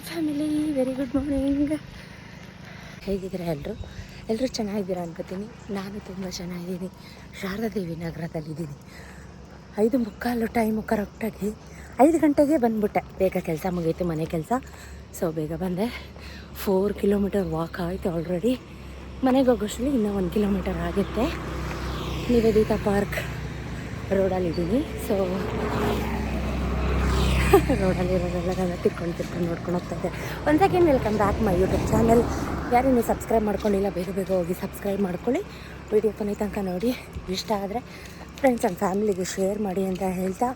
Family very good morning. ಹೇಗಿದ್ದೀರಾ ಎಲ್ಲರೂ ಚೆನ್ನಾಗಿದ್ದೀರಾ ಅನ್ಕೋತೀನಿ. ನಾನು ತುಂಬ ಚೆನ್ನಾಗಿದ್ದೀನಿ. ಶಾರದಾದೇವಿ ನಗರದಲ್ಲಿದ್ದೀನಿ. 5:45 ಟೈಮು ಕರೆಕ್ಟಾಗಿ 5 ಗಂಟೆಗೆ ಬಂದುಬಿಟ್ಟೆ. ಬೇಗ ಕೆಲಸ ಮುಗೀತು, ಮನೆ ಕೆಲಸ. ಸೊ ಬೇಗ ಬಂದೆ. 4 ಕಿಲೋಮೀಟರ್ ವಾಕ್ ಆಯಿತು ಆಲ್ರೆಡಿ. ಮನೆಗೆ ಹೋಗೋಷ್ಟರಲ್ಲಿ ಇನ್ನೂ 1 ಕಿಲೋಮೀಟರ್ ಆಗುತ್ತೆ. ನಿವೇದಿತಾ ಪಾರ್ಕ್ ರೋಡಲ್ಲಿದ್ದೀನಿ. ಸೊ ರೋಡಲ್ಲಿರೋರೆಲ್ಲ ತಿರ್ಕೊಂಡು ನೋಡ್ಕೊಂಡು ಹೋಗ್ತಾಯಿದ್ದೆ. ಒಂದು second, welcome back my YouTube channel. ಯಾರು ಸಬ್ಸ್ಕ್ರೈಬ್ ಮಾಡ್ಕೊಂಡಿಲ್ಲ ಬೇಗ ಹೋಗಿ ಸಬ್ಸ್ಕ್ರೈಬ್ ಮಾಡ್ಕೊಳ್ಳಿ. ವಿಡಿಯೋ ಕೊನೆ ತನಕ ನೋಡಿ. ಇಷ್ಟ ಆದರೆ ಫ್ರೆಂಡ್ಸ್ ಆ್ಯಂಡ್ ಫ್ಯಾಮಿಲಿಗೆ ಶೇರ್ ಮಾಡಿ ಅಂತ ಹೇಳ್ತಾ,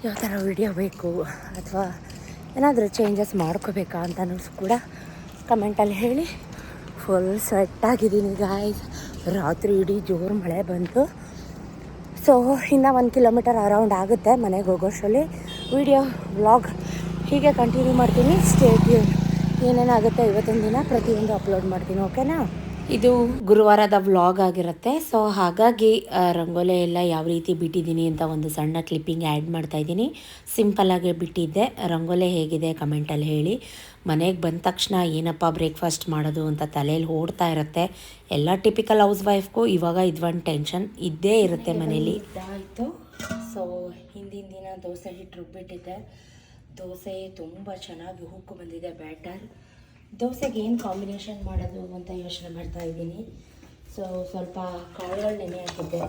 ಯಾವ ಥರ ವಿಡಿಯೋ ಬೇಕು ಅಥವಾ ಏನಾದರೂ ಚೇಂಜಸ್ ಮಾಡ್ಕೋಬೇಕಾ ಅಂತಲೂ ಕೂಡ ಕಮೆಂಟಲ್ಲಿ ಹೇಳಿ. ಫುಲ್ ಸ್ವೆಟ್ಟಾಗಿದ್ದೀನಿ ಗಾಯ್ಸ್. ರಾತ್ರಿ ಇಡೀ ಜೋರು ಮಳೆ ಬಂತು. ಸೊ ಇನ್ನೂ 1 ಕಿಲೋಮೀಟರ್ ಅರೌಂಡ್ ಆಗುತ್ತೆ ಮನೆಗೆ ಹೋಗೋಷ್ಟರಲ್ಲಿ. ವಿಡಿಯೋ ವ್ಲಾಗ್ ಹೀಗೆ ಕಂಟಿನ್ಯೂ ಮಾಡ್ತೀನಿ. Stay tune. ಏನೇನಾಗುತ್ತೆ ಇವತ್ತಿನ ದಿನ ಪ್ರತಿಯೊಂದು ಅಪ್ಲೋಡ್ ಮಾಡ್ತೀನಿ, ಓಕೆನಾ? ಇದು ಗುರುವಾರದ ವ್ಲಾಗ್ ಆಗಿರುತ್ತೆ. ಸೊ ಹಾಗಾಗಿ ರಂಗೋಲಿ ಎಲ್ಲ ಯಾವ ರೀತಿ ಬಿಟ್ಟಿದ್ದೀನಿ ಅಂತ ಒಂದು ಸಣ್ಣ ಕ್ಲಿಪ್ಪಿಂಗ್ ಆ್ಯಡ್ ಮಾಡ್ತಾಯಿದ್ದೀನಿ. ಸಿಂಪಲ್ಲಾಗೆ ಬಿಟ್ಟಿದ್ದೆ. ರಂಗೋಲಿ ಹೇಗಿದೆ ಕಮೆಂಟಲ್ಲಿ ಹೇಳಿ. ಮನೆಗೆ ಬಂದ ತಕ್ಷಣ ಏನಪ್ಪ ಬ್ರೇಕ್ಫಾಸ್ಟ್ ಮಾಡೋದು ಅಂತ ತಲೆಯಲ್ಲಿ ಓಡ್ತಾ ಇರುತ್ತೆ. ಎಲ್ಲ ಟಿಪಿಕಲ್ ಹೌಸ್ ವೈಫ್ಗೂ ಇವಾಗ ಇದೊಂದು ಟೆನ್ಷನ್ ಇದ್ದೇ ಇರುತ್ತೆ ಮನೇಲಿ. ಇದಾಯಿತು. ಸೊ ಹಿಂದಿನ ದಿನ ದೋಸೆ ಹಿಟ್ಟು ರುಬ್ಬಿಟ್ಟಿದ್ದೆ. ದೋಸೆ ತುಂಬ ಚೆನ್ನಾಗಿ ಹುಕ್ಕು ಬಂದಿದೆ ಬ್ಯಾಟರ್. ದೋಸೆಗೆ ಏನು ಕಾಂಬಿನೇಷನ್ ಮಾಡೋದು ಅಂತ ಯೋಚನೆ ಮಾಡ್ತಾ ಇದ್ದೀನಿ. ಸೊ ಸ್ವಲ್ಪ ಕಾಳುಗಳು ನೆನೆ ಹಾಕಿದ್ದೆ.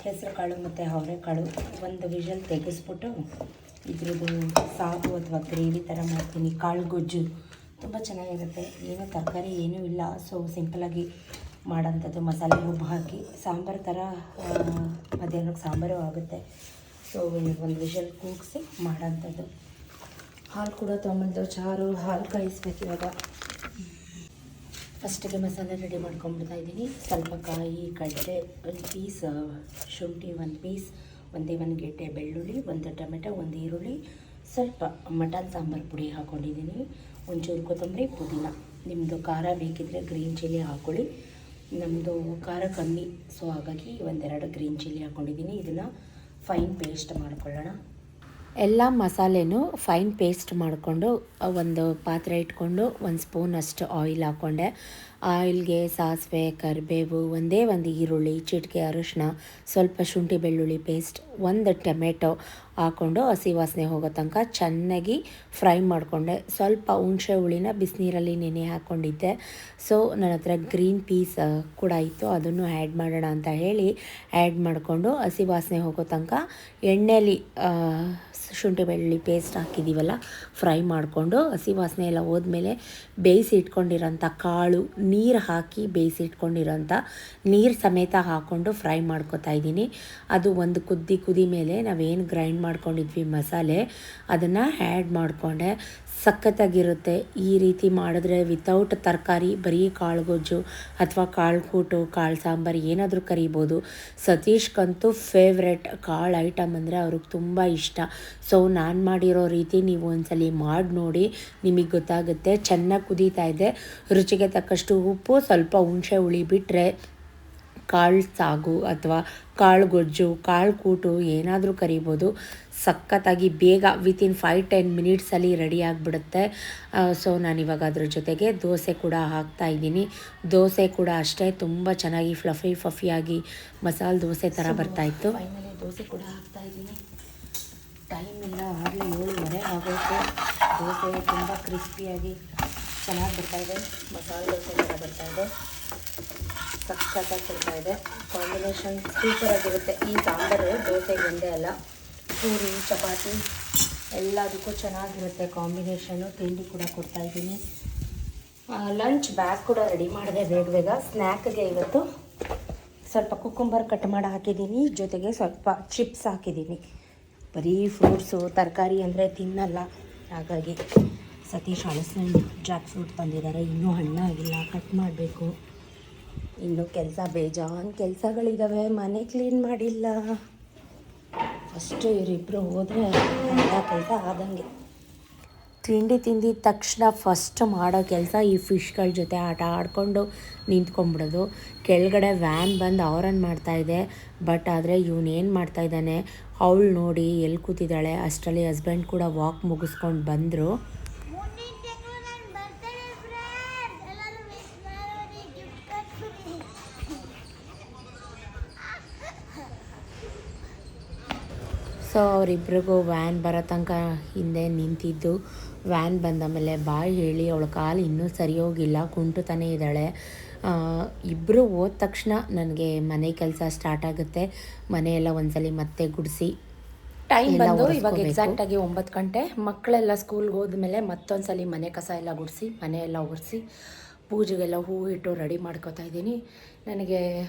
ಹೆಸರು ಕಾಳು ಮತ್ತು ಅವರೆಕಾಳು. ಒಂದು ವಿಷಲ್ ತೆಗೆಸ್ಬಿಟ್ಟು ಇದ್ರದ್ದು ಸಾಗು ಅಥವಾ ಗ್ರೇವಿ ಥರ ಮಾಡ್ತೀನಿ. ಕಾಳು ಗೊಜ್ಜು ತುಂಬ ಚೆನ್ನಾಗಿರುತ್ತೆ. ಏನೂ ತರಕಾರಿ ಏನೂ ಇಲ್ಲ. ಸೊ ಸಿಂಪಲಾಗಿ ಮಾಡೋಂಥದ್ದು. ಮಸಾಲೆ ರುಬ್ಬು ಹಾಕಿ ಸಾಂಬಾರು ಥರ ಮಧ್ಯಾಹ್ನಕ್ಕೆ ಸಾಂಬಾರು ಆಗುತ್ತೆ. ಸೊ ಒಂದು ವಿಷಲ್ ಕೂಗಿಸಿ ಮಾಡೋಂಥದ್ದು. ಹಾಲು ಕೂಡ ತೊಗೊಂಬಂದು ಚಾರು ಹಾಲು ಕಾಯಿಸ್ಬೇಕು ಇವಾಗ. ಫಸ್ಟಿಗೆ ಮಸಾಲೆ ರೆಡಿ ಮಾಡ್ಕೊಂಡ್ಬಿಡ್ತಾ ಇದ್ದೀನಿ. ಸ್ವಲ್ಪ ಕಾಯಿ, ಕಡಲೆ, 1 ಪೀಸ್ ಶುಂಠಿ, 1 ಪೀಸ್, ಒಂದೇ 1 ಗೆಡ್ಡೆ ಬೆಳ್ಳುಳ್ಳಿ, 1 ಟೊಮೆಟೊ, 1 ಈರುಳ್ಳಿ, ಸ್ವಲ್ಪ ಮಟನ್ ಸಾಂಬಾರು ಪುಡಿ ಹಾಕ್ಕೊಂಡಿದ್ದೀನಿ. ಒಂಚೂರು ಕೊತ್ತಂಬರಿ, ಪುದೀನ. ನಿಮ್ಮದು ಖಾರ ಬೇಕಿದ್ದರೆ ಗ್ರೀನ್ ಚಿಲ್ಲಿ ಹಾಕ್ಕೊಳ್ಳಿ. ನಮ್ಮದು ಖಾರ ಕಮ್ಮಿ, ಸೊ ಹಾಗಾಗಿ 1-2 ಗ್ರೀನ್ ಚಿಲ್ಲಿ ಹಾಕ್ಕೊಂಡಿದ್ದೀನಿ. ಇದನ್ನು ಫೈನ್ ಪೇಸ್ಟ್ ಮಾಡ್ಕೊಳ್ಳೋಣ. ಎಲ್ಲ ಮಸಾಲೆನೂ ಫೈನ್ ಪೇಸ್ಟ್ ಮಾಡಿಕೊಂಡು ಒಂದು ಪಾತ್ರೆ ಇಟ್ಕೊಂಡು 1 ಸ್ಪೂನಷ್ಟು ಆಯಿಲ್ ಹಾಕ್ಕೊಂಡೆ. ಆಯಿಲ್ಗೆ ಸಾಸಿವೆ, ಕರಿಬೇವು, ಒಂದೇ 1 ಈರುಳ್ಳಿ, ಚಿಟಿಕೆ ಅರಿಶಿನ, ಸ್ವಲ್ಪ ಶುಂಠಿ ಬೆಳ್ಳುಳ್ಳಿ ಪೇಸ್ಟ್, 1 ಟೊಮೆಟೊ ಹಾಕ್ಕೊಂಡು ಹಸಿ ವಾಸನೆ ಹೋಗೋ ತನಕ ಚೆನ್ನಾಗಿ ಫ್ರೈ ಮಾಡಿಕೊಂಡೆ. ಸ್ವಲ್ಪ ಹುಣಸೆ ಹುಳಿನ ಬಿಸಿನೀರಲ್ಲಿ ನೆನೆ ಹಾಕ್ಕೊಂಡಿದ್ದೆ. ಸೊ ನನ್ನ ಹತ್ರ ಗ್ರೀನ್ ಪೀಸ್ ಕೂಡ ಇತ್ತು, ಅದನ್ನು ಆ್ಯಡ್ ಮಾಡೋಣ ಅಂತ ಹೇಳಿ ಆ್ಯಡ್ ಮಾಡಿಕೊಂಡು ಹಸಿ ವಾಸನೆ ಹೋಗೋ ತನಕ ಎಣ್ಣೆಯಲ್ಲಿ ಶುಂಠಿ ಬೆಳ್ಳುಳ್ಳಿ ಪೇಸ್ಟ್ ಹಾಕಿದ್ದೀವಲ್ಲ ಫ್ರೈ ಮಾಡಿಕೊಂಡು, ಹಸಿ ವಾಸನೆ ಎಲ್ಲ ಹೋದ್ಮೇಲೆ ಬೇಯಿಸಿ ಇಟ್ಕೊಂಡಿರೋಂಥ ಕಾಳು, ನೀರು ಹಾಕಿ ಬೇಯಿಸಿ ಇಟ್ಕೊಂಡಿರೋಂಥ ನೀರು ಸಮೇತ ಹಾಕ್ಕೊಂಡು ಫ್ರೈ ಮಾಡ್ಕೊತಾ ಇದ್ದೀನಿ. ಅದು ಒಂದು ಕುದಿ ಮೇಲೆ ನಾವೇನು ಗ್ರೈಂಡ್ ಮಾಡ್ಕೊಂಡಿದ್ವಿ ಮಸಾಲೆ, ಅದನ್ನು ಆ್ಯಡ್ ಮಾಡಿಕೊಂಡೆ. ಸಖತ್ತಾಗಿರುತ್ತೆ ಈ ರೀತಿ ಮಾಡಿದ್ರೆ. ವಿತೌಟ್ ತರಕಾರಿ, ಬರೀ ಕಾಳು ಗೊಜ್ಜು ಅಥವಾ ಕಾಳು ಕೂಟು, ಕಾಳು ಸಾಂಬಾರು ಏನಾದರೂ ಕರಿಬೋದು. ಸತೀಶ್ಗಂತೂ ಫೇವ್ರೆಟ್ ಕಾಳು ಐಟಮ್ ಅಂದರೆ ಅವ್ರಿಗೆ ತುಂಬ ಇಷ್ಟ. ಸೊ ನಾನು ಮಾಡಿರೋ ರೀತಿ ನೀವು ಒಂದ್ಸಲಿ ಮಾಡಿ ನೋಡಿ, ನಿಮಗೆ ಗೊತ್ತಾಗುತ್ತೆ. ಚೆನ್ನಾಗಿ ಕುದೀತಾ ಇದೆ. ರುಚಿಗೆ ತಕ್ಕಷ್ಟು ಉಪ್ಪು, ಸ್ವಲ್ಪ ಹುಣಸೆ ಹುಳಿ ಬಿಟ್ಟರೆ ಕಾಳು ಸಾಗು ಅಥವಾ ಕಾಳು ಗೊಜ್ಜು, ಕಾಳು ಕೂಟು ಏನಾದರೂ ಕರಿಬೋದು. ಸಖತ್ತಾಗಿ ಬೇಗ ವಿತಿನ್ 5-10 ಮಿನಿಟ್ಸಲ್ಲಿ ರೆಡಿ ಆಗಿಬಿಡುತ್ತೆ. ಸೊ ನಾನಿವಾಗ ಅದ್ರ ಜೊತೆಗೆ ದೋಸೆ ಕೂಡ ಹಾಕ್ತಾಯಿದ್ದೀನಿ. ದೋಸೆ ಕೂಡ ಅಷ್ಟೇ ತುಂಬ ಚೆನ್ನಾಗಿ ಫ್ಲಫಿಯಾಗಿ ಮಸಾಲೆ ದೋಸೆ ಥರ ಬರ್ತಾಯಿತ್ತು. ಫೈನಲಿ ದೋಸೆ ಕೂಡ ಹಾಕ್ತಾಯಿದ್ದೀನಿ. ಟೈಮ್ ಇಲ್ಲ, ಆಗಲೇ 7:30 ಆಗೋಯ್ತು. ದೋಸೆ ತುಂಬ ಕ್ರಿಸ್ಪಿಯಾಗಿ ಚೆನ್ನಾಗಿ ಬರ್ತಾಯಿದೆ. ಮಸಾಲೆ ದೋಸೆ ಥರ ಬರ್ತಾಯಿದೆ. ಸಖತ್ತಾಗಿ ಕೊಡ್ತಾಯಿದೆ. ಕಾಂಬಿನೇಷನ್ ಸೂಪರಾಗಿರುತ್ತೆ. ಈ ಸಾಂಬಾರು ದೋಸೆಗೆ ಒಂದೇ ಅಲ್ಲ, ಪೂರಿ, ಚಪಾತಿ ಎಲ್ಲದಕ್ಕೂ ಚೆನ್ನಾಗಿರುತ್ತೆ ಕಾಂಬಿನೇಷನು. ತಿಂಡಿ ಕೂಡ ಕೊಡ್ತಾಯಿದ್ದೀನಿ. ಲಂಚ್ ಬ್ಯಾಗ್ ಕೂಡ ರೆಡಿ ಮಾಡಿದೆ ಬೇಗ. ಸ್ನ್ಯಾಕ್ಗೆ ಇವತ್ತು ಸ್ವಲ್ಪ ಕುಕ್ಕುಂಬರ್ ಕಟ್ ಮಾಡಿ ಹಾಕಿದ್ದೀನಿ, ಜೊತೆಗೆ ಸ್ವಲ್ಪ ಚಿಪ್ಸ್ ಹಾಕಿದ್ದೀನಿ. ಬರೀ ಫ್ರೂಟ್ಸು ತರಕಾರಿ ಅಂದರೆ ತಿನ್ನಲ್ಲ, ಹಾಗಾಗಿ ಸತೀಶ್ ಹಲಸಿನ ಜಾಕ್ ಫ್ರೂಟ್ ತಂದಿದ್ದಾರೆ. ಇನ್ನೂ ಹಣ್ಣಾಗಿಲ್ಲ, ಕಟ್ ಮಾಡಬೇಕು. ಇನ್ನೂ ಕೆಲಸ ಬೇಜಾನ್ ಕೆಲಸಗಳಿದ್ದಾವೆ. ಮನೆ ಕ್ಲೀನ್ ಮಾಡಿಲ್ಲ. ಫಸ್ಟು ಇವರಿಬ್ಬರು ಹೋದರೆ ಎಲ್ಲ ಕೆಲಸ ಆದಂಗೆ. ತಿಂಡಿ ತಿಂದಿದ ತಕ್ಷಣ ಫಸ್ಟ್ ಮಾಡೋ ಕೆಲಸ ಈ ಫಿಶ್ಗಳ ಜೊತೆ ಆಟ ಆಡಿಕೊಂಡು ನಿಂತ್ಕೊಂಡ್ಬಿಡೋದು. ಕೆಳಗಡೆ ವ್ಯಾನ್ ಬಂದು ಅವರನ್ನು ಮಾಡ್ತಾಯಿದೆ. ಬಟ್ ಆದರೆ ಇವನೇನು ಮಾಡ್ತಾಯಿದ್ದಾನೆ, ಅವಳು ನೋಡಿ ಎಲ್ಲಿ ಕೂತಿದ್ದಾಳೆ. ಅಷ್ಟರಲ್ಲಿ ಹಸ್ಬೆಂಡ್ ಕೂಡ ವಾಕ್ ಮುಗಿಸ್ಕೊಂಡು ಬಂದರು. ಸೊ ಅವರಿಬ್ರಿಗೂ ವ್ಯಾನ್ ಬರೋ ತನಕ ಹಿಂದೆ ನಿಂತಿದ್ದು. ವ್ಯಾನ್ ಬಂದ ಮೇಲೆ ಬಾಯಿ ಹೇಳಿ ಅವಳ ಕಾಲು ಇನ್ನೂ ಸರಿ ಹೋಗಿಲ್ಲ, ಕುಂಟುತ್ತಾನೇ ಇದ್ದಾಳೆ. ಇಬ್ಬರು ಹೋದ ತಕ್ಷಣ ನನಗೆ ಮನೆ ಕೆಲಸ ಸ್ಟಾರ್ಟ್ ಆಗುತ್ತೆ. ಮನೆಯೆಲ್ಲ ಒಂದ್ಸಲಿ ಮತ್ತೆ ಗುಡಿಸಿ ಟೈಮ್ ಬಂದು ಇವಾಗ ಎಕ್ಸಾಕ್ಟಾಗಿ 9 ಗಂಟೆ. ಮಕ್ಕಳೆಲ್ಲ ಸ್ಕೂಲ್ಗೆ ಹೋದ್ಮೇಲೆ ಮತ್ತೊಂದು ಸಲ ಮನೆ ಕಸ ಎಲ್ಲ ಗುಡಿಸಿ ಮನೆಯೆಲ್ಲ ಒರೆಸಿ ಪೂಜೆಗೆಲ್ಲ ಹೂವು ಇಟ್ಟು ರೆಡಿ ಮಾಡ್ಕೋತಾ ಇದ್ದೀನಿ. ನನಗೆ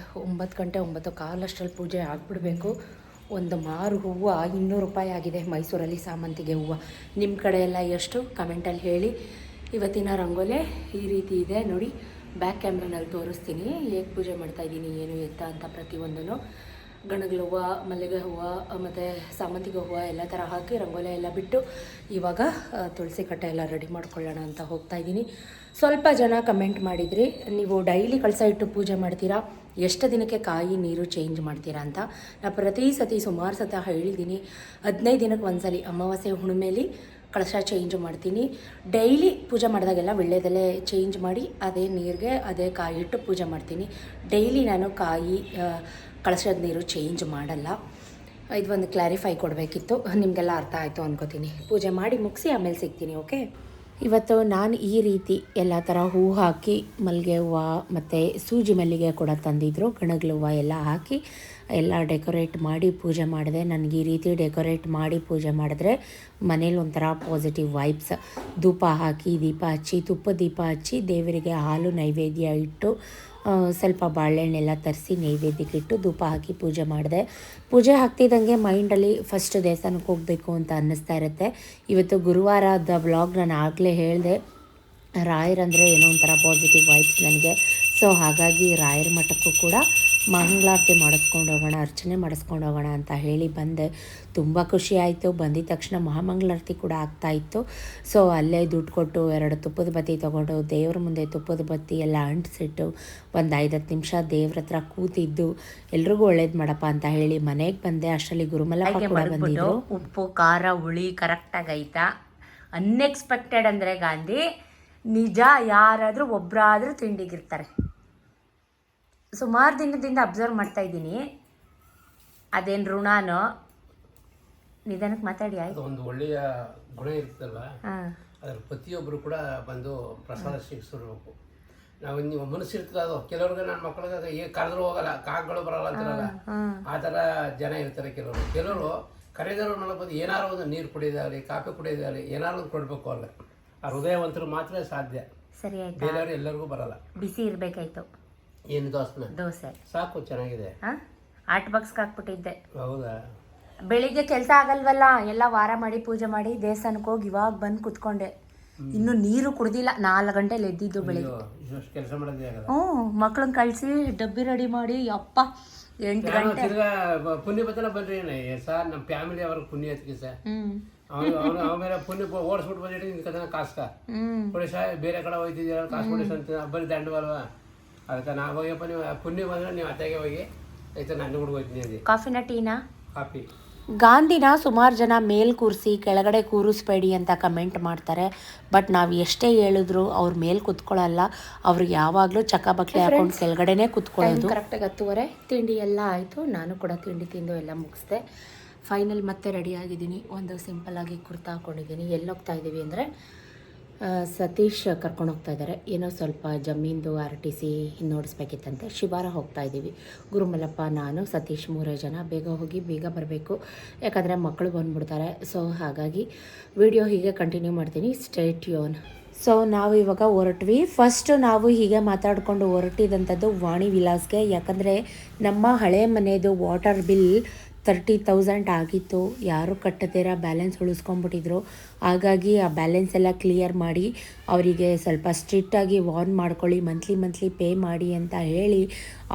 9 ಗಂಟೆ 9:15 ಅಷ್ಟರಲ್ಲಿ ಪೂಜೆ ಆಗಿಬಿಡ್ಬೇಕು. ಒಂದು ಮಾರು ಹೂವು 200 ರೂಪಾಯಿ ಆಗಿದೆ ಮೈಸೂರಲ್ಲಿ ಸಾಮಂತಿಗೆ ಹೂವು. ನಿಮ್ಮ ಕಡೆ ಎಲ್ಲ ಎಷ್ಟು ಕಮೆಂಟಲ್ಲಿ ಹೇಳಿ. ಇವತ್ತಿನ ರಂಗೋಲೆ ಈ ರೀತಿ ಇದೆ ನೋಡಿ. ಬ್ಯಾಕ್ ಕ್ಯಾಮ್ರಾನಲ್ಲಿ ತೋರಿಸ್ತೀನಿ ಹೇಗೆ ಪೂಜೆ ಮಾಡ್ತಾಯಿದ್ದೀನಿ ಏನು ಎತ್ತ ಅಂತ. ಪ್ರತಿಯೊಂದೂ ಗಣಗಲ ಹೂವು, ಮಲ್ಲಿಗೆ ಹೂವು ಮತ್ತು ಸಾಮಂತಿಗೆ ಹೂವು ಎಲ್ಲ ಥರ ಹಾಕಿ ರಂಗೋಲೆ ಎಲ್ಲ ಬಿಟ್ಟು ಇವಾಗ ತುಳಸಿ ಕಟ್ಟೆ ಎಲ್ಲ ರೆಡಿ ಮಾಡ್ಕೊಳ್ಳೋಣ ಅಂತ ಹೋಗ್ತಾಯಿದ್ದೀನಿ. ಸ್ವಲ್ಪ ಜನ ಕಮೆಂಟ್ ಮಾಡಿದ್ರಿ, ನೀವು ಡೈಲಿ ಕಳಸ ಇಟ್ಟು ಪೂಜೆ ಮಾಡ್ತೀರಾ, ಎಷ್ಟು ದಿನಕ್ಕೆ ಕಾಯಿ ನೀರು ಚೇಂಜ್ ಮಾಡ್ತೀರಾ ಅಂತ. ನಾನು ಪ್ರತಿ ಸತಿ ಸುಮಾರು ಸತ ಹೇಳಿದ್ದೀನಿ, 15 ದಿನಕ್ಕೆ ಒಂದ್ಸಲಿ ಅಮಾವಾಸ್ಯೆ ಹುಣ್ಣಿಮೆಲಿ ಕಳಶ ಚೇಂಜ್ ಮಾಡ್ತೀನಿ. ಡೈಲಿ ಪೂಜೆ ಮಾಡಿದಾಗೆಲ್ಲ ವೀಳ್ಯದೆಲೆ ಚೇಂಜ್ ಮಾಡಿ ಅದೇ ನೀರಿಗೆ ಅದೇ ಕಾಯಿ ಇಟ್ಟು ಪೂಜೆ ಮಾಡ್ತೀನಿ. ಡೈಲಿ ನಾನು ಕಾಯಿ ಕಳಶದ ನೀರು ಚೇಂಜ್ ಮಾಡಲ್ಲ. ಇದೊಂದು ಕ್ಲಾರಿಫೈ ಕೊಡಬೇಕಿತ್ತು, ನಿಮಗೆಲ್ಲ ಅರ್ಥ ಆಯಿತು ಅನ್ಕೋತೀನಿ. ಪೂಜೆ ಮಾಡಿ ಮುಗಿಸಿ ಆಮೇಲೆ ಸಿಗ್ತೀನಿ. ಓಕೆ, ಇವತ್ತು ನಾನು ಈ ರೀತಿ ಎಲ್ಲ ಥರ ಹೂವು ಹಾಕಿ ಮಲ್ಲಿಗೆ ಹೂವು ಮತ್ತು ಸೂಜಿ ಮಲ್ಲಿಗೆ ಕೂಡ ತಂದಿದ್ದರು. ಗಣಗಲ ಹೂವು ಎಲ್ಲ ಹಾಕಿ ಎಲ್ಲ ಡೆಕೋರೇಟ್ ಮಾಡಿ ಪೂಜೆ ಮಾಡಿದೆ. ನನಗೆ ಈ ರೀತಿ ಡೆಕೋರೇಟ್ ಮಾಡಿ ಪೂಜೆ ಮಾಡಿದ್ರೆ ಮನೇಲಿ ಒಂಥರ ಪಾಸಿಟಿವ್ ವೈಬ್ಸ್. ಧೂಪ ಹಾಕಿ ದೀಪ ಹಚ್ಚಿ, ತುಪ್ಪ ದೀಪ ಹಚ್ಚಿ, ದೇವರಿಗೆ ಹಾಲು ನೈವೇದ್ಯ ಇಟ್ಟು ಸ್ವಲ್ಪ ಬಾಳೆಹಣ್ಣೆಲ್ಲ ತರಿಸಿ ನೈವೇದ್ಯಕ್ಕೆ ಇಟ್ಟು ಧೂಪ ಹಾಕಿ ಪೂಜೆ ಮಾಡಿದೆ. ಪೂಜೆ ಹಾಕ್ತಿದ್ದಂಗೆ ಮೈಂಡಲ್ಲಿ ಫಸ್ಟ್ ದೇವಸ್ಥಾನಕ್ಕೆ ಹೋಗಬೇಕು ಅಂತ ಅನ್ನಿಸ್ತಾ ಇರುತ್ತೆ. ಇವತ್ತು ಗುರುವಾರದ ಬ್ಲಾಗ್ ನಾನು ಆಗಲೇ ಹೇಳಿದೆ, ರಾಯರಂದರೆ ಏನೋ ಒಂಥರ ಪಾಸಿಟಿವ್ ವೈಬ್ಸ್ ನನಗೆ. ಸೊ ಹಾಗಾಗಿ ರಾಯರ ಮಠಕ್ಕೂ ಕೂಡ ಮಂಗಳಾರತಿ ಮಾಡಿಸ್ಕೊಂಡು ಹೋಗೋಣ, ಅರ್ಚನೆ ಮಾಡಿಸ್ಕೊಂಡು ಹೋಗೋಣ ಅಂತ ಹೇಳಿ ಬಂದೆ. ತುಂಬ ಖುಷಿ ಆಯಿತು. ಬಂದಿದ ತಕ್ಷಣ ಮಹಾಮಂಗಳಾರತಿ ಕೂಡ ಆಗ್ತಾಯಿತ್ತು. ಸೊ ಅಲ್ಲೇ ದುಡ್ಡು ಕೊಟ್ಟು 2 ತುಪ್ಪದ ಬತ್ತಿ ತೊಗೊಂಡು ದೇವ್ರ ಮುಂದೆ ತುಪ್ಪದ ಬತ್ತಿ ಎಲ್ಲ ಅಂಟಿಸಿಟ್ಟು ಒಂದು 5-10 ನಿಮಿಷ ದೇವ್ರ ಹತ್ರ ಕೂತಿದ್ದು ಎಲ್ರಿಗೂ ಒಳ್ಳೇದು ಮಾಡಪ್ಪ ಅಂತ ಹೇಳಿ ಮನೆಗೆ ಬಂದೆ. ಅಷ್ಟರಲ್ಲಿ ಗುರುಮಲಪ್ಪ ಕೂಡ ಬಂದಿದ್ದು. ಉಪ್ಪು ಖಾರ ಹುಳಿ ಕರೆಕ್ಟಾಗಿ ಆಯ್ತಾ? ಅನ್ಎಕ್ಸ್ಪೆಕ್ಟೆಡ್ ಅಂದರೆ ಗಾಂಧಿ ನಿಜ, ಯಾರಾದರೂ ಒಬ್ಬರಾದರೂ ತಿಂಡಿಗಿರ್ತಾರೆ. ಸುಮಾರು ದಿನದಿಂದ ಅಬ್ಸರ್ವ್ ಮಾಡ್ತಾಯಿದ್ದೀನಿ. ಅದೇನು ಋಣನೋ ನಿಧಾನಕ್ಕೆ ಮಾತಾಡಿ ಆಯ್ತು. ಒಂದು ಒಳ್ಳೆಯ ಗುಣ ಇರ್ತಲ್ಲ, ಅದ್ರ ಪ್ರತಿಯೊಬ್ಬರು ಕೂಡ ಬಂದು ಪ್ರಸಾದ ಸ್ವೀಕರಿಸಬೇಕು. ನಾವು ನೀವು ಮನಸ್ಸಿರ್ತದೆ ಅದು. ಕೆಲವ್ರಿಗೆ ನನ್ನ ಮಕ್ಕಳಿಗೆ ಈಗ ಕರೆದ್ರು ಹೋಗಲ್ಲ, ಕಾಕಗಳು ಬರಲ್ಲ ಅಂತಾರಲ್ಲ, ಆ ಥರ ಜನ ಇರ್ತಾರೆ ಕೆಲವರು ಕರೆದವರು ನನಗೆ ಬಂದು ಏನಾರು ಒಂದು ನೀರು ಕುಡಿಯೋದಾಗಲಿ ಕಾಫಿ ಕುಡಿಯೋದಾಗಲಿ ಏನಾರು ಒಂದು ಕೊಡಬೇಕು. ಅವ್ರಿಗೆ ಆ ಹೃದಯವಂತರು ಮಾತ್ರ ಸಾಧ್ಯ. ಸರಿ ಆಯ್ತು, ಬೇರೆಯವರು ಎಲ್ಲರಿಗೂ ಬರಲ್ಲ. ಬಿಸಿ ಇರಬೇಕಾಯ್ತು. ಏನು ದೋಸೆ ಸಾಕು, ಚೆನ್ನಾಗಿದೆ. ಆರ್ಟ್ ಬಾಕ್ಸ್ಗೆ ಹಾಕ್ಬಿಟ್ಟಿದ್ದೆ. ಹೌದಾ? ಬೆಳಿಗ್ಗೆ ಕೆಲಸ ಆಗಲ್ವಲ್ಲ, ಎಲ್ಲ ವಾರ ಮಾಡಿ ಪೂಜೆ ಮಾಡಿ ದೇವಸ್ಥಾನಕ್ಕೆ ಹೋಗಿ ಇವಾಗ ಬಂದು ಕುತ್ಕೊಂಡೆ. ಇನ್ನು ನೀರು ಕುಡ್ದಿಲ್ಲ. 4 ಗಂಟೆಲಿ ಎದ್ದಿದ್ದು ಬೆಳಿಗ್ಗೆ. ಕೆಲಸ ಮಾಡೋದೇ ಆಗಲ್ಲ. ಮಕ್ಕಳನ್ನ ಕಳಿಸಿ ಡಬ್ಬಿ ರೆಡಿ ಮಾಡಿ ಅಪ್ಪ 8 ಗಂಟೆ. ಪುಣ್ಯ ಬತ್ತನ ಬನ್ರಿ ಸರ್, ನಮ್ಮ ಫ್ಯಾಮಿಲಿ ಅವ್ರಿಗೆ ಪುಣ್ಯ ಹತ್ತಿಗೆ ಸರ್. ಅವನು ಆಮೇಲೆ ಪುಣ್ಯ ಓಡಿಸ್ಬಿಟ್ಟು ಬಂದಿಟ್ಟು ನಿಂತ್ಕೊಂಡ ಕಾಸ್ಕ ಕೊಡಿ ಸರ್, ಬೇರೆ ಕಡೆ ಹೋಗ್ತಿದ್ದೀರ ಕಾಸು ಕೊಡಿ ಅಂತ ಬರೀ ದಂಡವಲ್ವಾ. ಅದಕ್ಕೆ ನಾವು ಹೋಗ್ಯಪ್ಪ, ನೀವು ಪುಣ್ಯ ಬಂದರೆ ನೀವು ಅತ್ತಾಗೆ ಹೋಗಿ ಆಯ್ತು, ನಾನು ಹುಡುಗ ಹೋಗ್ತೀನಿ ಅಂದೆ. ಕಾಫಿನ ಟೀನಾ? ಕಾಫಿ. ಗಾಂಧಿನ ಸುಮಾರು ಜನ ಮೇಲ್ ಕೂರಿಸಿ ಕೆಳಗಡೆ ಕೂರಿಸ್ಬೇಡಿ ಅಂತ ಕಮೆಂಟ್ ಮಾಡ್ತಾರೆ. ಬಟ್ ನಾವು ಎಷ್ಟೇ ಹೇಳಿದ್ರು ಅವ್ರ ಮೇಲೆ ಕೂತ್ಕೊಳ್ಳಲ್ಲ. ಅವ್ರಿಗೆ ಯಾವಾಗಲೂ ಚಕ್ಕಬಕ್ಲಿ ಹಾಕೊಂಡು ಕೆಳಗಡೆನೇ ಕೂತ್ಕೊಳ್ಳೋದು. ಕರೆಕ್ಟಾಗಿ 10:30 ತಿಂಡಿ ಎಲ್ಲ ಆಯಿತು. ನಾನು ಕೂಡ ತಿಂಡಿ ತಿಂದು ಎಲ್ಲ ಮುಗಿಸ್ದೆ. ಫೈನಲ್ ಮತ್ತೆ ರೆಡಿ ಆಗಿದ್ದೀನಿ. ಒಂದು ಸಿಂಪಲ್ಲಾಗಿ ಕುರ್ತಾ ಹಾಕ್ಕೊಂಡಿದ್ದೀನಿ. ಎಲ್ಲಿ ಹೋಗ್ತಾ ಇದ್ದೀವಿ ಅಂದರೆ ಸತೀಶ್ ಕರ್ಕೊಂಡು ಹೋಗ್ತಾ ಇದ್ದಾರೆ. ಏನೋ ಸ್ವಲ್ಪ ಜಮೀನ್ದು RTC ನೋಡಿಸ್ಬೇಕಿತ್ತಂತೆ. ಶಿವಾರ ಹೋಗ್ತಾ ಇದ್ದೀವಿ. ಗುರುಮಲಪ್ಪ, ನಾನು, ಸತೀಶ್ 3 ಜನ. ಬೇಗ ಹೋಗಿ ಬೇಗ ಬರಬೇಕು, ಯಾಕಂದರೆ ಮಕ್ಕಳು ಬಂದುಬಿಡ್ತಾರೆ. ಸೊ ಹಾಗಾಗಿ ವಿಡಿಯೋ ಹೀಗೆ ಕಂಟಿನ್ಯೂ ಮಾಡ್ತೀನಿ. Stay tune. ಸೊ ನಾವು ಇವಾಗ ಹೊರಟ್ವಿ. ಫಸ್ಟ್ ನಾವು ಹೀಗೆ ಮಾತಾಡಿಕೊಂಡು ಹೊರಟಿದಂಥದ್ದು ವಾಣಿ ವಿಲಾಸ್ಗೆ. ಯಾಕಂದರೆ ನಮ್ಮ ಹಳೆ ಮನೆಯದು ವಾಟರ್ ಬಿಲ್ 30,000 ಆಗಿತ್ತು. ಯಾರು ಕಟ್ಟದಿರ ಬ್ಯಾಲೆನ್ಸ್ ಉಳಿಸ್ಕೊಂಡ್ಬಿಟ್ಟಿದ್ರು. ಹಾಗಾಗಿ ಆ ಬ್ಯಾಲೆನ್ಸ್ ಎಲ್ಲ ಕ್ಲಿಯರ್ ಮಾಡಿ ಅವರಿಗೆ ಸ್ವಲ್ಪ ಸ್ಟ್ರಿಕ್ಟಾಗಿ ವಾರ್ನ್ ಮಾಡ್ಕೊಳ್ಳಿ, ಮಂತ್ಲಿ ಪೇ ಮಾಡಿ ಅಂತ ಹೇಳಿ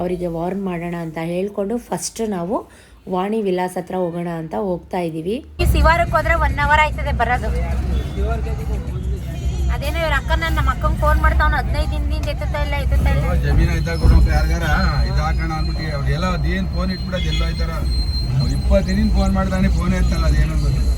ಅವರಿಗೆ ವಾರ್ನ್ ಮಾಡೋಣ ಅಂತ ಹೇಳಿಕೊಂಡು ಫಸ್ಟ್ ನಾವು ವಾಣಿ ವಿಲಾಸ್ ಹತ್ರ ಹೋಗೋಣ ಅಂತ ಹೋಗ್ತಾ ಇದ್ದೀವಿ. ಶಿವಾರಕ್ಕೆ ಹೋದರೆ 1 ಅವರ್ ಆಯ್ತದೆ ಬರೋದು. ಅದೇನೋ ಇವ್ರ ಅಕ್ಕ ನಮ್ಮ ಅಕ್ಕಂಗೆ ಫೋನ್ ಮಾಡ್ತಾವನ 15 ದಿನದಿಂದ ಎತ್ತುತ್ತಾ ಇಲ್ಲ ಜಮೀನ್ ಆಯ್ತಾ ಕೊಡೋಕೆ ಯಾರಿಗಾರ ಇದು ಹಾಕೋಣ ಅಂದ್ಬಿಟ್ಟು ಅವ್ರಿಗೆಲ್ಲ ಅದೇನು ಫೋನ್ ಇಟ್ಬಿಡೋದು ಎಲ್ಲ ಆಯ್ತಾರ 20 ದಿನ ಫೋನ್ ಮಾಡ್ತಾನೆ ಫೋನ್ ಎತ್ತಲ್ಲ ಅದೇನು ಗೊತ್ತಿಲ್ಲ.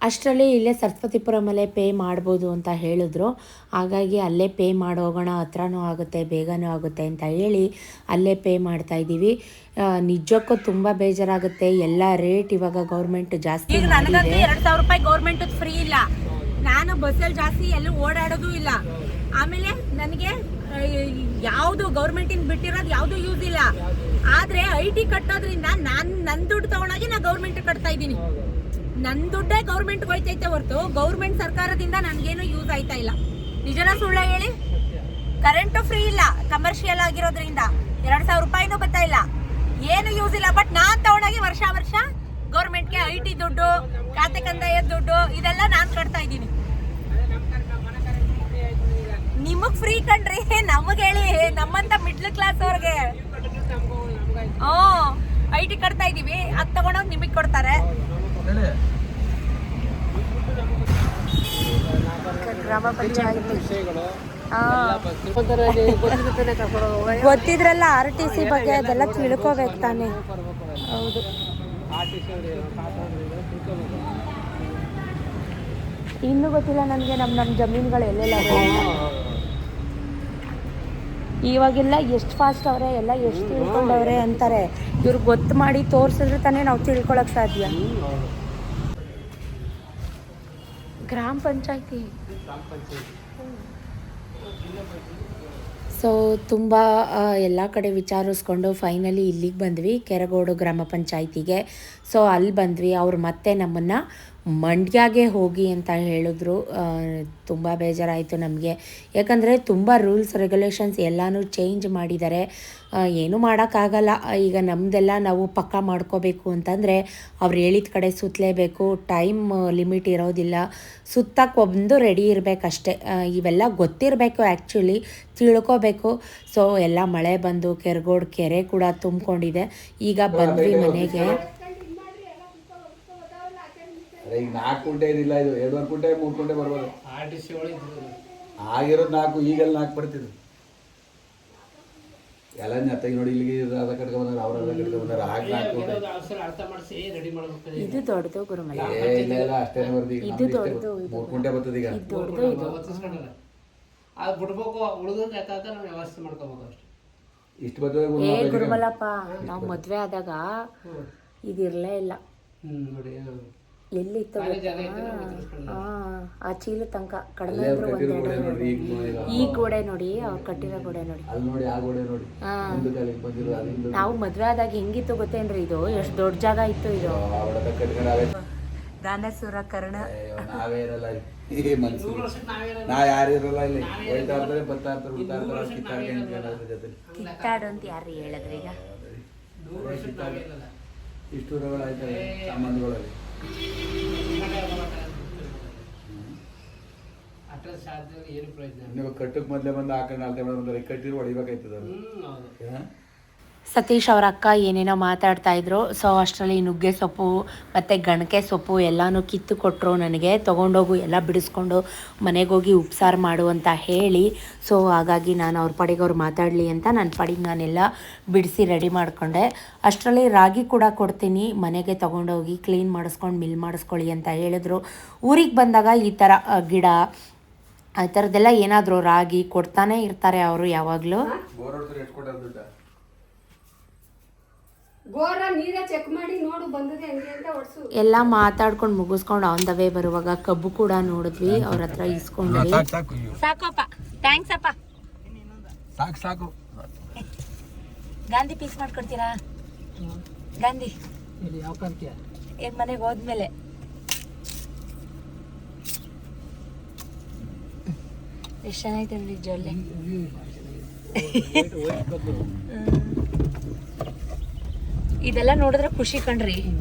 ಅಷ್ಟರಲ್ಲಿ ಇಲ್ಲೇ ಸರಸ್ವತಿಪುರಮಲ್ಲೇ ಪೇ ಮಾಡ್ಬೋದು ಅಂತ ಹೇಳಿದ್ರು. ಹಾಗಾಗಿ ಅಲ್ಲೇ ಪೇ ಮಾಡೋಗೋಣ, ಹತ್ರನೂ ಆಗುತ್ತೆ ಬೇಗನೂ ಆಗುತ್ತೆ ಅಂತ ಹೇಳಿ ಅಲ್ಲೇ ಪೇ ಮಾಡ್ತಾಯಿದ್ದೀವಿ. ನಿಜಕ್ಕೂ ತುಂಬ ಬೇಜಾರಾಗುತ್ತೆ. ಎಲ್ಲ ರೇಟ್ ಇವಾಗ ಗೌರ್ಮೆಂಟ್ ಜಾಸ್ತಿ ನನಗಂತೂ 2000 ರೂಪಾಯಿ ಗೌರ್ಮೆಂಟ್ ಫ್ರೀ ಇಲ್ಲ. ನಾನು ಬಸ್ಸಲ್ಲಿ ಜಾಸ್ತಿ ಎಲ್ಲೂ ಓಡಾಡೋದು ಇಲ್ಲ. ಆಮೇಲೆ ನನಗೆ ಯಾವುದು ಗೌರ್ಮೆಂಟಿಂದ ಬಿಟ್ಟಿರೋದು ಯಾವುದು ಯೂಸ್ ಇಲ್ಲ. ಆದರೆ IT ಕಟ್ಟೋದ್ರಿಂದ ನನ್ನ ದುಡ್ಡು ತಗೊಂಡಾಗಿ ನಾನು ಗೌರ್ಮೆಂಟ್ ಕಟ್ತಾ ಇದ್ದೀನಿ. ನನ್ನ ದುಡ್ಡೇ ಗೌರ್ಮೆಂಟ್ಗೆ ಹೋಯ್ತೈತೆ ಹೊರತು ಗೌರ್ಮೆಂಟ್ ಸರ್ಕಾರದಿಂದ ನನಗೇನು ಯೂಸ್ ಆಯ್ತಾ ಇಲ್ಲ. ನಿಜನ ಸುಳ್ಳ ಹೇಳಿ? ಕರೆಂಟು ಫ್ರೀ ಇಲ್ಲ ಕಮರ್ಷಿಯಲ್ ಆಗಿರೋದ್ರಿಂದ. 2000 ರೂಪಾಯಿನೂ ಬರ್ತಾ ಇಲ್ಲ, ಏನು ಯೂಸ್ ಇಲ್ಲ. ಬಟ್ ನಾನು ತಗೊಂಡಾಗಿ ವರ್ಷ ಗೌರ್ಮೆಂಟ್ಗೆ IT ದುಡ್ಡು, ಖಾತೆ ಕಂದಾಯದ ದುಡ್ಡು ಇದೆಲ್ಲ ನಾನು ಕಟ್ತಾ ಇದ್ದೀನಿ. ನಿಮಗ್ ಫ್ರೀ ಕಣ್ರಿ, ನಮಗೆ ಹೇಳಿ ನಮ್ಮಂತ ಮಿಡ್ಲ್ ಕ್ಲಾಸ್ ಅವ್ರಿಗೆ. IT ಕಟ್ತಾ ಇದೀವಿ, ಅದು ತಗೊಂಡೋಗಿ ನಿಮಗೆ ಕೊಡ್ತಾರೆ. ಗ್ರಾಮ ಪಂಚಾಯತಿ ಗೊತ್ತಿದ್ರಲ್ಲ RTC ಬಗ್ಗೆ ಅದೆಲ್ಲ ತಿಳ್ಕೋಬೇಕು ತಾನೆ. ಹೌದು, ಇನ್ನೂ ಗೊತ್ತಿಲ್ಲ ನನಗೆ ನಮ್ಮ ಜಮೀನುಗಳು ಎಲ್ಲೆಲ್ಲ. ಇವಾಗೆಲ್ಲ ಎಷ್ಟು ಫಾಸ್ಟ್ ಅವರೇ, ಎಲ್ಲ ಎಷ್ಟು ತಿಳ್ಕೊಂಡವ್ರೆ ಅಂತಾರೆ. ಇವ್ರಿಗೆ ಗೊತ್ತು ಮಾಡಿ ತೋರಿಸಿದ್ರೆ ತಾನೇ ನಾವು ತಿಳ್ಕೊಳಕ್ಕೆ ಸಾಧ್ಯ. ಗ್ರಾಮ ಪಂಚಾಯತಿ ಸೊ ತುಂಬ ಎಲ್ಲ ಕಡೆ ವಿಚಾರಿಸ್ಕೊಂಡು ಫೈನಲಿ ಇಲ್ಲಿಗೆ ಬಂದ್ವಿ, ಕೆರಗೋಡು ಗ್ರಾಮ ಪಂಚಾಯತಿಗೆ. ಸೊ ಅಲ್ಲಿ ಬಂದ್ವಿ. ಅವ್ರು ಮತ್ತೆ ನಮ್ಮನ್ನು ಮಂಡ್ಯಗೆ ಹೋಗಿ ಅಂತ ಹೇಳಿದ್ರು. ತುಂಬ ಬೇಜಾರಾಯಿತು ನಮಗೆ. ಯಾಕಂದರೆ ತುಂಬ ರೂಲ್ಸ್ ರೆಗ್ಯುಲೇಷನ್ಸ್ ಎಲ್ಲನೂ ಚೇಂಜ್ ಮಾಡಿದ್ದಾರೆ. ಏನೂ ಮಾಡೋಕ್ಕಾಗಲ್ಲ. ಈಗ ನಮ್ಮದೆಲ್ಲ ನಾವು ಪಕ್ಕ ಮಾಡ್ಕೋಬೇಕು ಅಂತಂದರೆ ಅವ್ರು ಹೇಳಿದ ಕಡೆ ಸುತ್ತಲೇಬೇಕು. ಟೈಮ್ ಲಿಮಿಟ್ ಇರೋದಿಲ್ಲ. ಸುತ್ತಕ್ಕೆ ಒಂದು ರೆಡಿ ಇರಬೇಕಷ್ಟೆ. ಇವೆಲ್ಲ ಗೊತ್ತಿರಬೇಕು, ಆ್ಯಕ್ಚುಲಿ ತಿಳ್ಕೋಬೇಕು. ಸೊ ಎಲ್ಲ ಮಳೆ ಬಂದು ಕೆರಗೋಡು ಕೆರೆ ಕೂಡ ತುಂಬಿಕೊಂಡಿದೆ. ಈಗ ಬಂದ್ವಿ ಮನೆಗೆ. ಈಗ 4 ಕುಂಟೆ ಏನಿಲ್ಲ, ಇದು 2.5 ಕುಂಟೆ 3 ಕುಂಟೆ ಬರ್ಬೋದು. ಆಗಿರೋದು 4, ಈಗೆಲ್ಲ 4 ಬರ್ತಿದ್ರು. ಎಲ್ಲ ನೆತ್ತಾಗಿ ನೋಡಿ, ಇಲ್ಲಿಗೆ ಅದ ಕಟ್ಕ ಬಂದಾರ, ಅವರೆಲ್ಲ ಕಟ್ಕ ಬಂದಾರ. ಆಗ 4 ಕುಂಟೆ ಇದು ದೊಡ್ಡದು ಗುರುಮಲ. ಇಲ್ಲ ಅಷ್ಟೇನೆ ಬರ್ದಿ. ಇದು ದೊಡ್ಡದು, 3 ಕುಂಟೆ ಬರ್ತದೆ ಈಗ. ಇದು ದೊಡ್ಡದು. ಇದು ಅದು ಬಿಡ್ಬೇಕು, ಉಳಿದ್ರೆ ಯಾಕಾಗ ನಾವು ವ್ಯವಸ್ಥೆ ಮಾಡ್ಕೋಬೇಕು ಅಷ್ಟೇ. ಇಷ್ಟು ಬರ್ತದೆ ಏ ಗುರುಮಲಪ್ಪ, ನಾವು ಮದುವೆ ಆದಾಗ ಇದಿರಲೇ ಇಲ್ಲ. ನೋಡಿ ಎಲ್ಲಿತ್ತು ಆ ಚೀಲ ತನಕ ಕಡಿಮೆ ಇದ್ರು ಒಂದೆರಡು. ಈ ಗೋಡೆ ನೋಡಿ, ಅವ್ರು ಕಟ್ಟಿರೋ ಗೋಡೆ ನೋಡಿ. ನಾವು ಮದ್ವೆ ಆದಾಗ ಹೆಂಗಿತ್ತು ಗೊತ್ತೇನ್ರಿ? ಇದು ಎಷ್ಟು ದೊಡ್ಡ ಜಾಗ ಇತ್ತು. ಇದು ದಾನಸೂರ ಕರ್ಣ. ನಾವೇ ಇರಲ್ಲ ನಾ ಯಾರು ಇರಲ್ಲ ಇಲ್ಲಿ. ಹೇಳ್ತಾ ಇರ್ತಾರೆ, ಬರ್ತಾ ಇರ್ತಾರೆ, ಬಿಡ್ತಾ ಇರ್ತಾರೆ. ಕಿತ್ತಾಡು ಅಂತ ಯಾರು ಹೇಳಿದ್ರಿ? ಈಗ ಇಷ್ಟು ಊರುಗಳು ಆಯ್ತವೆ ಸಂಬಂಧಗಳಲ್ಲಿ. ನೀವು ಕಟ್ಟಕ್ಕೆ ಮೊದಲೇ ಬಂದು ಹಾಕೊಂಡು ಅಳತೆ ಮಾಡೋದು, ಕಟ್ಟಿರು ಹೊಡಿಬೇಕಾಯ್ತದ. ಸತೀಶ್ ಅವ್ರ ಅಕ್ಕ ಏನೇನೋ ಮಾತಾಡ್ತಾ ಇದ್ರು. ಸೊ ಅಷ್ಟರಲ್ಲಿ ನುಗ್ಗೆ ಸೊಪ್ಪು ಮತ್ತು ಗಣಕೆ ಸೊಪ್ಪು ಎಲ್ಲನೂ ಕಿತ್ತು ಕೊಟ್ಟರು ನನಗೆ. ತೊಗೊಂಡೋಗು ಎಲ್ಲ ಬಿಡಿಸ್ಕೊಂಡು ಮನೆಗೆ ಹೋಗಿ ಉಪ್ಸಾರು ಮಾಡು ಅಂತ ಹೇಳಿ. ಸೊ ಹಾಗಾಗಿ ನಾನು ಅವ್ರ ಪಾಡಿಗೆ ಅವ್ರು ಮಾತಾಡಲಿ ಅಂತ ನನ್ನ ಪಾಡಿಗೆ ನಾನೆಲ್ಲ ಬಿಡಿಸಿ ರೆಡಿ ಮಾಡಿಕೊಂಡೆ. ಅಷ್ಟರಲ್ಲಿ ರಾಗಿ ಕೂಡ ಕೊಡ್ತೀನಿ, ಮನೆಗೆ ತೊಗೊಂಡೋಗಿ ಕ್ಲೀನ್ ಮಾಡಿಸ್ಕೊಂಡು ಮಿಲ್ ಮಾಡಿಸ್ಕೊಳ್ಳಿ ಅಂತ ಹೇಳಿದ್ರು. ಊರಿಗೆ ಬಂದಾಗ ಈ ಥರ ಗಿಡ ಆ ಥರದ್ದೆಲ್ಲ ಏನಾದರೂ ರಾಗಿ ಕೊಡ್ತಾನೆ ಇರ್ತಾರೆ ಅವರು ಯಾವಾಗಲೂ. ಗೋರ ನೀರೇ ಚೆಕ್ ಮಾಡಿ ನೋಡು ಬಂದಿದೆ ಹೆಂಗೆ ಅಂತ ಹೊಡ್ಸು. ಎಲ್ಲ ಮಾತಾಡ್ಕೊಂಡು ಮುಗಿಸ್ಕೊಂಡು ಆನ್ ದ ವೇ ಬರುವಾಗ ಕಬ್ಬು ಕೂಡ ನೋಡಿದ್ವಿ, ಅವ್ರ ಹತ್ರ ಇಸ್ಕೊಂಡ್ವಿ. ಸಾಕಪ್ಪ, ಥ್ಯಾಂಕ್ಸ್ ಅಪ್ಪ. ಸಾಕು ಗಾಂಧಿ ಪೀಸ್ ಮಾಡ್ಕೊಡ್ತೀರಾ? ಗಾಂಧಿ ಏನ್ ಮನೆಗೆ ಹೋದ್ಮೇಲೆ ಎಷ್ಟು ಚೆನ್ನಾಗೈತೆ ನೋಡಿ ಜೊಲ್ಲೆ. ಇದೆಲ್ಲ ನೋಡಿದ್ರೆ ಖುಷಿ ಕಣ್ರಿ.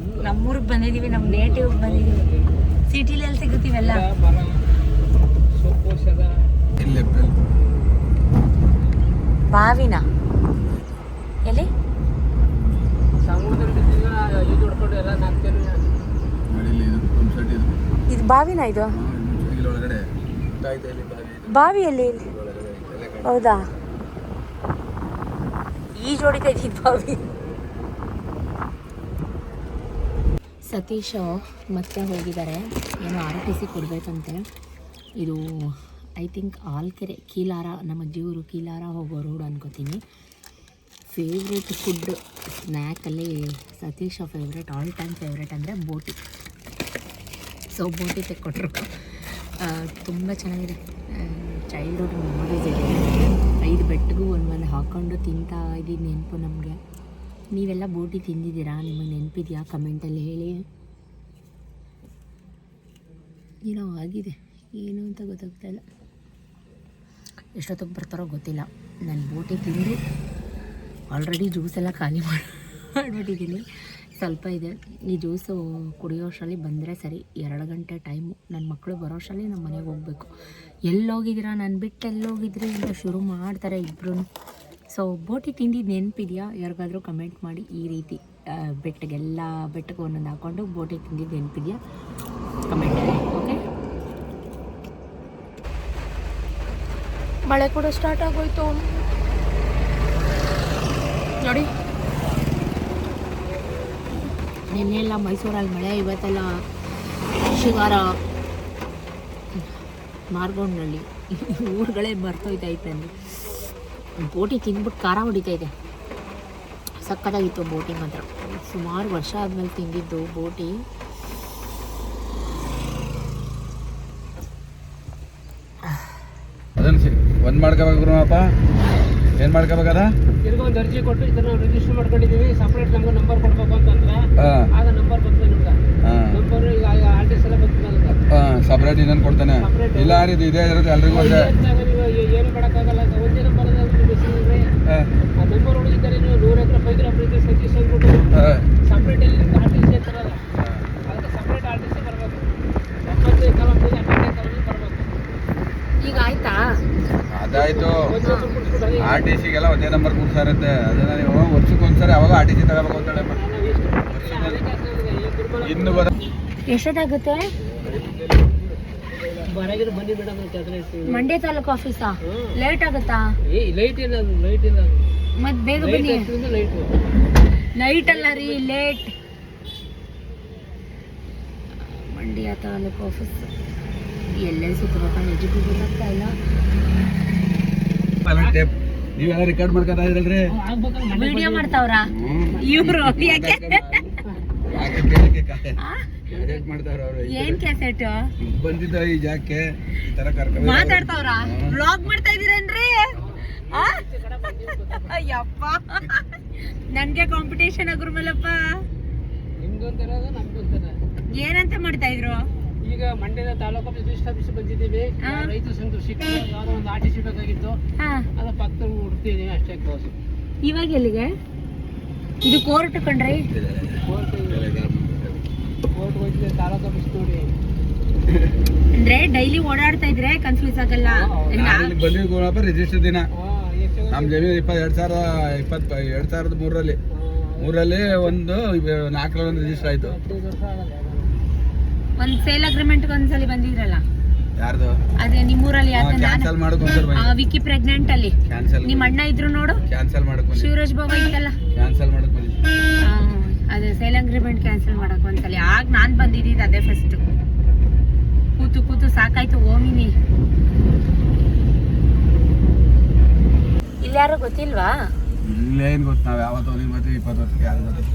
ನಮ್ಮೂರಿಗೆ ಬಂದಿದೀವಿ, ನಮ್ಮ ನೇಟಿವ್ ಬಂದಿದೀವಿ. ಸಿಟಿಲಿ ಎಲ್ಲಿ ಸಿಗುತ್ತೀವೆಲ್ಲ. ಬಾವಿನ ಎಲ್ಲಿ ಇದು ಬಾವಿನ ಇದು? ಒಳಗಡೆ ಬಾವಿಯಲ್ಲಿ? ಹೌದಾ? ಈ ಜೋಡಿತಾ ಇದ್ದಿದ್ದು ಬಾವಿ. ಸತೀಶ್ ಮತ್ತೆ ಹೋಗಿದ್ದಾರೆ, ಏನೋ RTC ಕೊಡಬೇಕಂತೆ. ಇದು ಐ ಥಿಂಕ್ ಆಲ್ಕೆರೆ ಕೀಲಾರ, ನಮ್ಮ ಅಜ್ಜಿಯವರು ಕೀಲಾರ ಹೋಗೋ ರೋಡ್ ಅನ್ಕೋತೀನಿ. ಫೇವ್ರೇಟ್ ಫುಡ್ ಸ್ನ್ಯಾಕಲ್ಲಿ Satish favourite, all time favourite ಅಂದರೆ ಬೋಟಿ. ಸೊ ಬೋಟಿ ತೆಕ್ಕೊಟ್ರು, ತುಂಬ ಚೆನ್ನಾಗಿದೆ. ಚೈಲ್ಡ್ಹುಡ್ ಮೆಮೊರೀಸ್ ಇದೆ. 5 ಬೆಟ್ಟಿಗೂ ಒಂದು ಹಾಕ್ಕೊಂಡು ತಿಂತಾ ಇದ್ದಿದ್ದು ನೆನಪು ನಮಗೆ. ನೀವೆಲ್ಲ ಬೋಟಿ ತಿಂದಿದ್ದೀರಾ? ನಿಮಗೆ ನೆನಪಿದೆಯಾ? ಕಮೆಂಟಲ್ಲಿ ಹೇಳಿ. ಏನೋ ಆಗಿದೆ, ಏನು ಅಂತ ಗೊತ್ತಾಗ್ತಾ ಇಲ್ಲ. ಎಷ್ಟೊತ್ತಿಗೆ ಬರ್ತಾರೋ ಗೊತ್ತಿಲ್ಲ. ನಾನು ಬೋಟಿ ತಿಂದು ಆಲ್ರೆಡಿ ಜ್ಯೂಸೆಲ್ಲ ಖಾಲಿ ಮಾಡಿಬಿಟ್ಟಿದ್ದೀನಿ. ಸ್ವಲ್ಪ ಇದೆ. ಈ ಜ್ಯೂಸು ಕುಡಿಯೋ ಅಷ್ಟರಲ್ಲಿ ಬಂದರೆ ಸರಿ. 2 ಗಂಟೆ ಟೈಮು. ನನ್ನ ಮಕ್ಕಳು ಬರೋ ಅಷ್ಟರಲ್ಲಿ ನಮ್ಮ ಮನೆಗೆ ಹೋಗಬೇಕು. ಎಲ್ಲೋಗಿದ್ದೀರಾ, ನಾನು ಬಿಟ್ಟು ಎಲ್ಲೋಗಿದ್ರಿ ಅಂತ ಶುರು ಮಾಡ್ತಾರೆ ಇಬ್ಬರು. ಸೊ ಬೋಟಿ ತಿಂದಿದ್ದು ನೆನಪಿದೆಯಾ? ಯಾರಿಗಾದರೂ ಕಮೆಂಟ್ ಮಾಡಿ. ಈ ರೀತಿ ಬೆಟ್ಟಕ್ಕೆ ಒಂದೊಂದು ಹಾಕ್ಕೊಂಡು ಬೋಟಿ ತಿಂದಿದ್ದು ನೆನಪಿದೆಯಾ? ಕಮೆಂಟ್ ಮಾಡಿ. ಓಕೆ, ಮಳೆ ಕೂಡ ಸ್ಟಾರ್ಟ್ ಆಗೋಯ್ತು ನೋಡಿ. ನಿನ್ನೆಲ್ಲ ಮೈಸೂರಲ್ಲಿ ಮಳೆ, ಇವತ್ತೆಲ್ಲ ಶಿಗಾರ, ಮಾರ್ಗೋಡ್ನಳ್ಳಿ ಊರುಗಳೇ ಬರ್ತೋಯ್ತೈತೆ. ಬೋಟಿ ತಿಂದ್ಬಿಟ್ಟು ಖಾರ ಹೊಡಿತೈತೆ. ಸಕ್ಕತ್ತಾಗಿತ್ತು ಬೋಟಿ ಮಾತ್ರ. ಸುಮಾರು ವರ್ಷ ಆದಮೇಲೆ ತಿಂದಿದ್ದು ಬೋಟಿ. ಅದನ್ನ ಒಂದು ಮಾಡ್ಕೋಬೇಕಪ್ಪ. ಏನು ಮಾಡ್ಕೋಬೇಕದ? ತಿರ್ಗಿ ಒಂದು ಅರ್ಜಿ ಕೊಟ್ಟು ಇದನ್ನ ರಿಜಿಸ್ಟರ್ ಮಾಡ್ಕೊಂಡಿದ್ದೀವಿ. ಸಪ್ರೇಟ್ ನಮ್ಗೆ ನಂಬರ್ ಕೊಡ್ಬೇಕು ಅಂತಂದ್ರೆ ಆಗ ನಂಬರ್ ಬರ್ತದೆ ನಿಮ್ಗೆ. ನಂಬರ್ ಈಗ ಆರ್ಟಿಸ್ಟ್ ಎಲ್ಲ ಬರ್ತದೆ. ಸಪ್ರೇಟ್ ಇನ್ನೊಂದು ಕೊಡ್ತಾನೆ. ಇಲ್ಲ ಇದು ಇದೇ ಇರುತ್ತೆ ಎಲ್ರಿಗೂ ಒಂದೇ. ನೀವು ಏನು ಮಾಡೋಕ್ಕಾಗಲ್ಲ. ಒಂದೇ ನಂಬರ್ ಆ ನಂಬರ್ ಹುಡುಗಿದ್ದಾರೆ. ನೀವು 100 ಎಕರೆ 5 ಎಕರೆ ಪ್ರೀತಿ ಸತೀಶ್ ಅಂದ್ಬಿಟ್ಟು ಸಪ್ರೇಟ್ ಎಲ್ಲಿ ಆರ್ಟಿಸಿ ಅಂತಾರಲ್ಲ, ಅದಕ್ಕೆ ಸಪ್ರೇಟ್ ಆರ್ಟಿಸಿ ಬರಬೇಕು. 70 ಕಾಲಂನಲ್ಲಿ 12 ಕಾಲಲ್ಲಿ ಬರಬೇಕು. ಈಗ ಆಯ್ತಾ? ಅದಾಯ್ತು. RTCಗೆಲ್ಲ ಒಂದೇ ನಂಬರ್ ಕೂರ್ಸಾರುತ್ತೆ. ಅದನ್ನ ನೀವು ವರ್ಷಕ್ಕೊಂದ್ಸರಿ ಅವಾಗ RTC ತಗೋಬೇಕು ಅಂತಾಳೆ. ಇನ್ನು ಎಷ್ಟೊತ್ತಾಗುತ್ತೆ? ಬರಗಿರು ಬನ್ನಿ ಮೇಡಮ್. ಮಂಡ್ಯ ತಾಲೂಕು ಆಫೀಸಾ? ಲೇಟ್ ಆಗುತ್ತಾ? ಲೈಟ್ ಇಲ್ಲ, ಲೈಟ್ ಇಲ್ಲ. ಮತ್ತೆ ಬೇಗ ಬನ್ನಿ. ಲೈಟ್ ನೈಟ್ ಅಲ್ಲ ರೀ, ಲೇಟ್. ಮಂಡ್ಯ ತಾಲೂಕು ಆಫೀಸ್ ಎಲ್ಲೇ ಸುತ್ತಬೇಕು, ನಿಜಕ್ಕೂ ಗೊತ್ತಾಗ್ತಾ ಇಲ್ಲ. ನೀವೆಲ್ಲ ರೆಕಾರ್ಡ್ ಮಾಡ್ಕೊತಾ ಇದ್ರಲ್ರಿ? ವಿಡಿಯೋ ಮಾಡ್ತಾವ್ರ ಇವ್ರು? ಯಾಕೆ ಮಾಡ್ತಾವ್ರ ಅವ್ರು? ಏನ್ ಕ್ಯಾಸೆಟ್ ಬಂದಿದ್ದ ಈ ಜಾಗಕ್ಕೆ ಈ ತರ ಕರ್ಕೊಂಡು ಮಾತಾಡ್ತಾವ್ರ? ವ್ಲಾಗ್ ಮಾಡ್ತಾ ಇದೀರೇನ್ರಿ? ಅಯ್ಯಪ್ಪ, ನನ್ಗೆ ಕಾಂಪಿಟೇಷನ್ ಗುರುಮಲ್ಲಪ್ಪ. ನಿಮ್ಗೊಂಥರ ನಮ್ಗೊಂಥರ. ಏನಂತ ಮಾಡ್ತಾ ಇದ್ರು? ಈಗ ಮಂಡ್ಯದ ತಾಲೂಕು ರಿಜಿಸ್ಟರ್ ಆಫೀಸ್ ಬಂದಿದ್ದೀವಿ. ರೈತ ಸಂಘ ಸಿಕ್ಕಿದೆ, ಯಾವ್ದೋ ಒಂದು RTC ಬೇಕಾಗಿತ್ತು. ಅದ ಪಕ್ಕದಲ್ಲಿ ಹುಡ್ತೀವಿ ಅಷ್ಟೇ. ಕ್ಲೋಸ್. ಇವಾಗ ಎಲ್ಲಿಗೆ? ಇದು ಕೋರ್ಟ್ ಕಣ್ರಿ. ಕೋರ್ಟ್ ಹೋಯ್ತಿದೆ, ತಾಲೂಕು ಆಫೀಸ್ ನೋಡಿ. ಅಂದ್ರೆ ಡೈಲಿ ಓಡಾಡ್ತಾ ಇದ್ರೆ ಕನ್ಫ್ಯೂಸ್ ಆಗಲ್ಲ. ಬಂದಿದ್ದು ರಿಜಿಸ್ಟರ್ ದಿನ ನಮ್ ಜಮೀನು 2003ರಲ್ಲಿ ಒಂದು 4ರಲ್ಲಿ ಒಂದು ರಿಜಿಸ್ಟರ್ ಆಯ್ತು. ಒಂದ್ ಸೇಲ್ ಅಗ್ರಿಮೆಂಟ್ ಒಂದ್ಸಲಿ ಬಂದಿದ್ರಲ್ಲ, ಯಾರ್ದು? ಅದೇ ನಿಮ್ಮೂರಲ್ಲಿ. ಕ್ಯಾನ್ಸಲ್ ಮಾಡ್ಕೊಂಡು ವಿಕಿ ಪ್ರೆಗ್ನೆಂಟ್ ಅಲ್ಲಿ ನಿಮ್ ಅಣ್ಣ ಇದ್ರು ನೋಡು, ಕ್ಯಾನ್ಸಲ್ ಮಾಡಕ್ ಶಿವರಾಜ್ ಬಾಬಾ ಇತ್ತಲ್ಲ, ಕ್ಯಾನ್ಸಲ್ ಮಾಡಕ್ ಬಂದಿದ್ದೆ. ಅದೇ ಸೇಲ್ ಅಗ್ರಿಮೆಂಟ್ ಕ್ಯಾನ್ಸಲ್ ಮಾಡಕ್ ಒಂದ್ಸಲಿ. ಆಗ ನಾನ್ ಬಂದಿದ್ದಿದ್ದು ಅದೇ ಫಸ್ಟ್. ಕೂತು ಸಾಕಾಯ್ತು ಹೋಗಿನಿ. ಇಲ್ಯಾರು ಗೊತ್ತಿಲ್ವಾ? ಇಲ್ಲೇನು ಗೊತ್ತು, ನಾವ್ ಯಾವತ್ತು 20 ವರ್ಷಕ್ಕೆ ಯಾರು ಗೊತ್ತಿಲ್ಲ.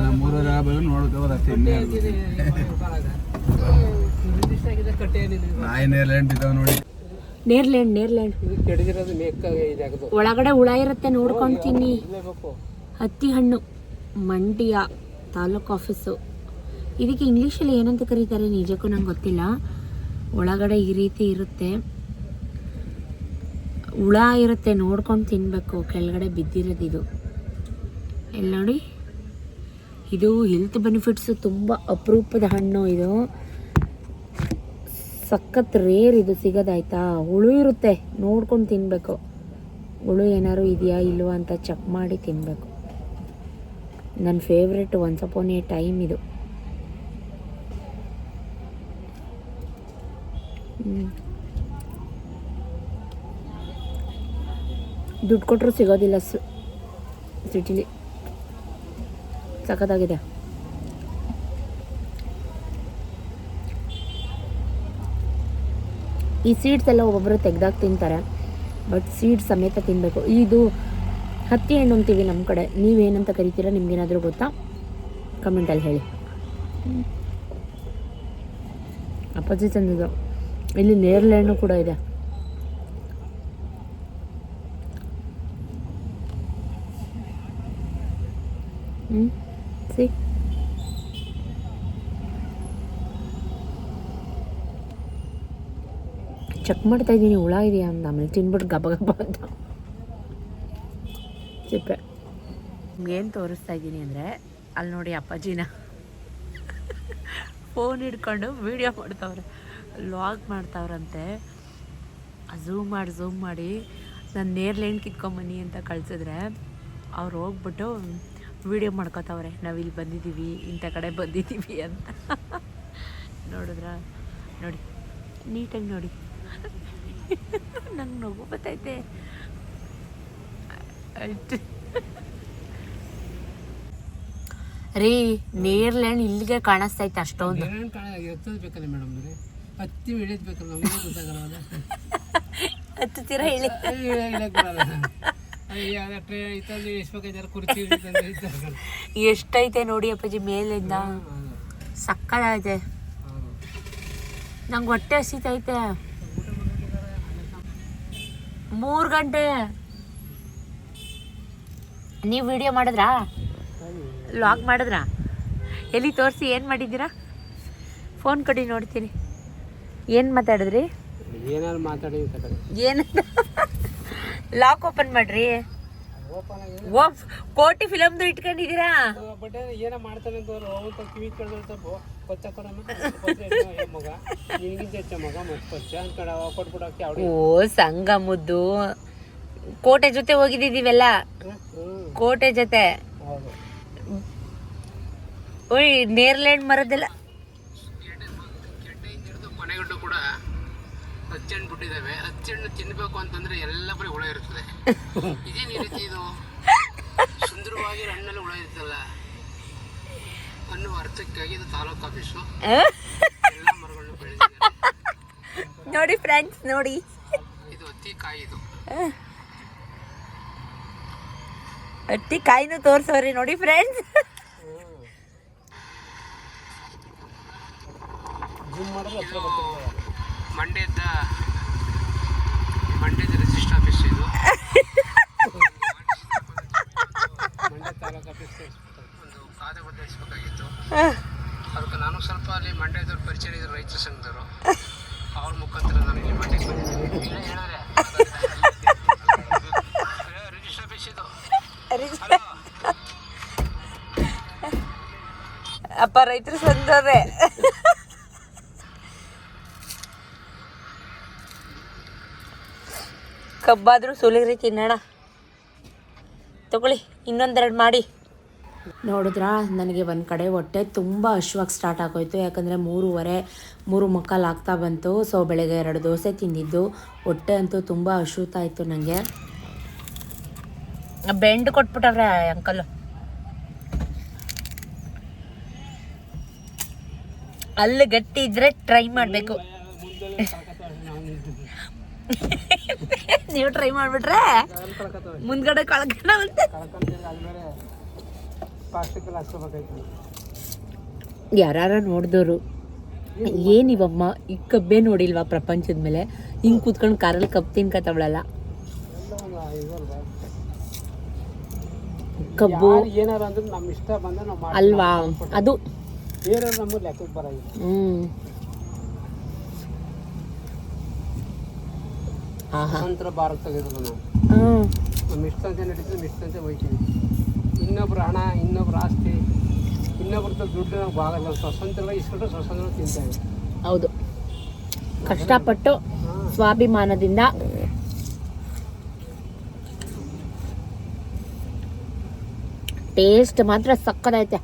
ನಮ್ಮೂರವ್ರು ಯಾವ ನೋಡ್ಕೋಬೋದು ಅಷ್ಟೇ. ನಾಯಿ ನೇರ್ಲೆಂಡ್ ಇದಾವೆ ನೋಡಿ. ನೇರ್ಲೆಂಡ್ ಒಳಗಡೆ ಹುಳ ಇರುತ್ತೆ, ನೋಡ್ಕೊಂಡು ತಿನ್ನಿ. ಹತ್ತಿ ಹಣ್ಣು, ಮಂಡ್ಯ ತಾಲೂಕು ಆಫೀಸು. ಇದಕ್ಕೆ ಇಂಗ್ಲೀಷಲ್ಲಿ ಏನಂತ ಕರೀತಾರೆ ನಿಜಕ್ಕೂ ನಂಗೆ ಗೊತ್ತಿಲ್ಲ. ಒಳಗಡೆ ಈ ರೀತಿ ಇರುತ್ತೆ, ಹುಳ ಇರುತ್ತೆ, ನೋಡ್ಕೊಂಡು ತಿನ್ನಬೇಕು. ಕೆಳಗಡೆ ಬಿದ್ದಿರೋದು ಇದು ಎಲ್ಲ ನೋಡಿ. ಇದು ಹೆಲ್ತ್ ಬೆನಿಫಿಟ್ಸು, ತುಂಬ ಅಪರೂಪದ ಹಣ್ಣು ಇದು. ಸಖತ್ ರೇರ್ ಇದು ಸಿಗೋದಾಯ್ತಾ. ಹುಳು ಇರುತ್ತೆ, ನೋಡ್ಕೊಂಡು ತಿನ್ನಬೇಕು. ಹುಳು ಏನಾದ್ರು ಇದೆಯಾ ಇಲ್ವಾ ಅಂತ ಚೆಕ್ ಮಾಡಿ ತಿನ್ನಬೇಕು. ನನ್ನ favourite once upon A time ಇದು. ದುಡ್ಡು ಕೊಟ್ಟರು ಸಿಗೋದಿಲ್ಲ ಸಿಟಿಲಿ. ಸಖತ್ತಾಗಿದೆ. ಈ ಸೀಡ್ಸ್ ಎಲ್ಲ ಒಬ್ಬೊಬ್ಬರು ತೆಗ್ದಾಗ ತಿಂತಾರೆ, ಬಟ್ ಸೀಡ್ಸ್ ಸಮೇತ ತಿನ್ನಬೇಕು. ಇದು ಹತ್ತಿ ಹಣ್ಣು ಅಂತೀವಿ ನಮ್ಮ ಕಡೆ, ನೀವೇನಂತ ಕರಿತೀರಾ? ನಿಮ್ಗೇನಾದರೂ ಗೊತ್ತಾ? ಕಮೆಂಟಲ್ಲಿ ಹೇಳಿ. ಅಪ್ಪಾಜಿ ತಂದಿದ್ದು. ಇಲ್ಲಿ ನೇರಳೆ ಹಣ್ಣು ಕೂಡ ಇದೆ. ಸಿ ಚೆಕ್ ಮಾಡ್ತಾ ಇದ್ದೀನಿ ಹುಳ ಇದೆಯಾ ಅಂತ, ಆಮೇಲೆ ತಿನ್ಬಿಟ್ಟು ಗಬ ಗಬ ಅಂತ ಸಿಪ್ಪೆ. ಏನು ತೋರಿಸ್ತಾ ಇದ್ದೀನಿ ಅಂದರೆ, ಅಲ್ಲಿ ನೋಡಿ ಅಪ್ಪಾಜಿನ ಫೋನ್ ಹಿಡ್ಕೊಂಡು ವೀಡಿಯೋ ಮಾಡ್ತಾವ್ರೆ, ಲಾಗ್ ಮಾಡ್ತಾವ್ರಂತೆ. ಝೂಮ್ ಮಾಡಿ ನಾನು ನೇರಳೆ ಹಣ್ಣು ಕಿತ್ಕೊಂಬನ್ನಿ ಅಂತ ಕಳಿಸಿದ್ರೆ ಅವ್ರು ಹೋಗ್ಬಿಟ್ಟು ವೀಡಿಯೋ ಮಾಡ್ಕೋತಾವ್ರೆ, ನಾವಿಲ್ಲಿ ಬಂದಿದ್ದೀವಿ, ಇಂಥ ಕಡೆ ಬಂದಿದ್ದೀವಿ ಅಂತ. ನೋಡಿದ್ರ ನೋಡಿ, ನೀಟಾಗಿ ನೋಡಿ. ನಂಗೆ ನಗು ಬರ್ತೈತೆ. ರೀ ನೇರಳೆ ಹಣ್ಣು ಇಲ್ಲಿಗೆ ಕಾಣಿಸ್ತೈತೆ ಅಷ್ಟೊಂದು. ಎತ್ತಬೇಕಲ್ಲ ಮೇಡಮ್, ಹತ್ತಿ ಇಳಿದ್ಬೇಕಲ್ಲ, ನಮಗೆ ಗೊತ್ತಾಗಲ್ಲ. ಹತ್ತುತ್ತೀರಾ ಹೇಳಿ. ಎಷ್ಟೈತೆ ನೋಡಿ ಅಪ್ಪಾಜಿ ಮೇಲಿಂದ, ಸಕ್ಕತ್ತಾಗೈತೆ. ನಂಗೆ ಹೊಟ್ಟೆ ಹಸಿತೈತೆ. 3 ಗಂಟೆ. ನೀವು ವಿಡಿಯೋ ಮಾಡಿದ್ರಾ? ಲಾಗ್ ಮಾಡಿದ್ರಾ? ಎಲ್ಲಿ ತೋರಿಸಿ, ಏನು ಮಾಡಿದ್ದೀರಾ? ಫೋನ್ ಕೊಡಿ ನೋಡ್ತೀನಿ. ಏನು ಮಾತಾಡಿದ್ರಿ? ಏನಾದ್ರು ಮಾತಾಡಿ. ಏನು ಲಾಕ್ ಓಪನ್ ಮಾಡ್ರಿ. ಕೋಟಿ ಫಿಲಮ್ದು ಇಟ್ಕೊಂಡಿದ್ದೀರಾ? ಬಟ್ ಏನೋ ಮಾಡ್ತಾನೆ ಅಂತ ಕಿವಿ ಕೇಳಿದ್ರೆ ಓ ಸಂಘ ಮುದ್ದು ಕೋಟೆ ಜೊತೆ ಹೋಗಿದ್ದೀವಲ್ಲ, ಕೋಟೆ ಜೊತೆ. ಓಯ್ ನೇರಳೆ ಹಣ್ಣು ಮರದೆಲ್ಲ ಮನೆಗಂಡು ಕೂಡ ಹಚ್ಚಣ್ಣು ಬಿಟ್ಟಿದ್ದಾವೆ. ಹಚ್ಚಣ್ಣು ತಿನ್ಬೇಕು ಅಂತಂದ್ರೆ ಎಲ್ಲ ಬರೀ ಹುಳ ಇರ್ತದೆ. ಇದೇನು ಈ ರೀತಿ ಇದು? ಸುಂದರವಾಗಿ ಹಣ್ಣಲ್ಲಿ ಹುಳ ಇರ್ತಲ್ಲ ಅನ್ನುವ ಅರ್ಥಕ್ಕಾಗಿ ಇದು ತಾಲೂಕು ಆಫೀಸು. ಎಲ್ಲ ಮರಗಳನ್ನು ಬೆಳೆದಿದ್ದಾರೆ ನೋಡಿ ಫ್ರೆಂಡ್ಸ್, ನೋಡಿ ಇದು ಹತ್ತಿ ಕಾಯಿ. ಇದು ಹತ್ತಿ ಕಾಯಿನೂ ತೋರ್ಸೋರಿ ನೋಡಿ ಫ್ರೆಂಡ್ಸ್. ಮಂಡ್ಯದ ರಿಜಿಸ್ಟರ್ ಆಫೀಸ್ ಇದು. ಮಂಡ್ಯ ತಾಲೂಕು ಆಫೀಸ್ ಒಂದು ಖಾತೆ ಬದಲಿಸಬೇಕಾಗಿತ್ತು. ಅದಕ್ಕೆ ನಾನು ಸ್ವಲ್ಪ ಅಲ್ಲಿ ಮಂಡ್ಯದವ್ರು ಪರಿಚಯ ಇದ್ರು, ರೈತರ ಸಂಘದವರು. ಅವ್ರ ಮುಖಾಂತರ ನಾನು ಇಲ್ಲಿ ಮಂಡ್ಯಕ್ಕೆ ಬಂದಿದ್ದೀನಿ. ಹೇಳಿದ್ರೆ ರಿಜಿಸ್ಟರ್ ಆಫೀಸ್ ಇದು. ಅಪ್ಪ ರೈತರು ಸಂಘದವ್ರೆ. ಕಬ್ಬಾದರೂ ಸುಲಿಗ್ರಿ ತಿನ್ನೋಣ. ತಗೊಳ್ಳಿ, ಇನ್ನೊಂದೆರಡು ಮಾಡಿ. ನೋಡಿದ್ರಾ, ನನಗೆ ಒಂದು ಕಡೆ ಹೊಟ್ಟೆ ತುಂಬ ಹಶ್ವಾಗಿ ಸ್ಟಾರ್ಟ್ ಆಗೋಯ್ತು. ಯಾಕಂದರೆ 3:15 ಆಗ್ತಾ ಬಂತು. ಸೊ ಬೆಳಗ್ಗೆ 2 ದೋಸೆ ತಿಂದಿದ್ದು. ಹೊಟ್ಟೆ ಅಂತೂ ತುಂಬ ಹಶುತ್ತಾ ಇತ್ತು ನನಗೆ. ಬೆಂಡ್ ಕೊಟ್ಬಿಟ್ಟವ್ರೆ ಅಂಕಲ್. ಅಲ್ಲಿ ಗಟ್ಟಿ ಇದ್ರೆ ಟ್ರೈ ಮಾಡಬೇಕು. ನೀವು ಟ್ರೈ ಮಾಡಿಬಿಟ್ರೆ ಮುಂದ್ಗಡೆ ಕಳ್ಕೊಂಡ ಯಾರು ನೋಡಿದವರು ಏನಿವಮ್ಮ ಈ ಕಬ್ಬೇ ನೋಡಿಲ್ವಾ ಪ್ರಪಂಚದ ಮೇಲೆ? ಹಿಂಗೆ ಕೂತ್ಕೊಂಡು ಕಾರಲ್ಲಿ ಕಬ್ಬು ತಿನ್ಕತ್ತವಳಲ್ಲ. ಕಬ್ಬು ಏನಾರ ಅಂದ್ರೆ ನಮ್ಮ ಇಷ್ಟ ಬಂದ ನಾವು ಅಲ್ವಾ ಅದು. ಬೇರೆ ನಮ್ಮ ಲೆಕ್ಕಕ್ಕೆ ಬರೋದು. ಸ್ವತಂತ್ರ ಭಾರತ ತೆಗೆದು ನಾವು ನಮ್ಮ ಇಷ್ಟಂತೆ ನಡೀತದೆ, ನಮ್ಮ ಇಷ್ಟಂತೆ ಹೋಗ್ತೀವಿ. ಇನ್ನೊಬ್ರು ಹಣ, ಇನ್ನೊಬ್ರು ಆಸ್ತಿ, ಇನ್ನೊಬ್ರದ್ದು ದುಡ್ಡು ನಾವು ಭಾಗಲ್ಲ. ಸ್ವತಂತ್ರವಾಗಿ ಇಸ್ಕೊಂಡು ಸ್ವತಂತ್ರ ತಿಂತೇವೆ. ಹೌದು, ಕಷ್ಟಪಟ್ಟು ಸ್ವಾಭಿಮಾನದಿಂದ. ಟೇಸ್ಟ್ ಮಾತ್ರ ಸಕ್ಕದೈತೆ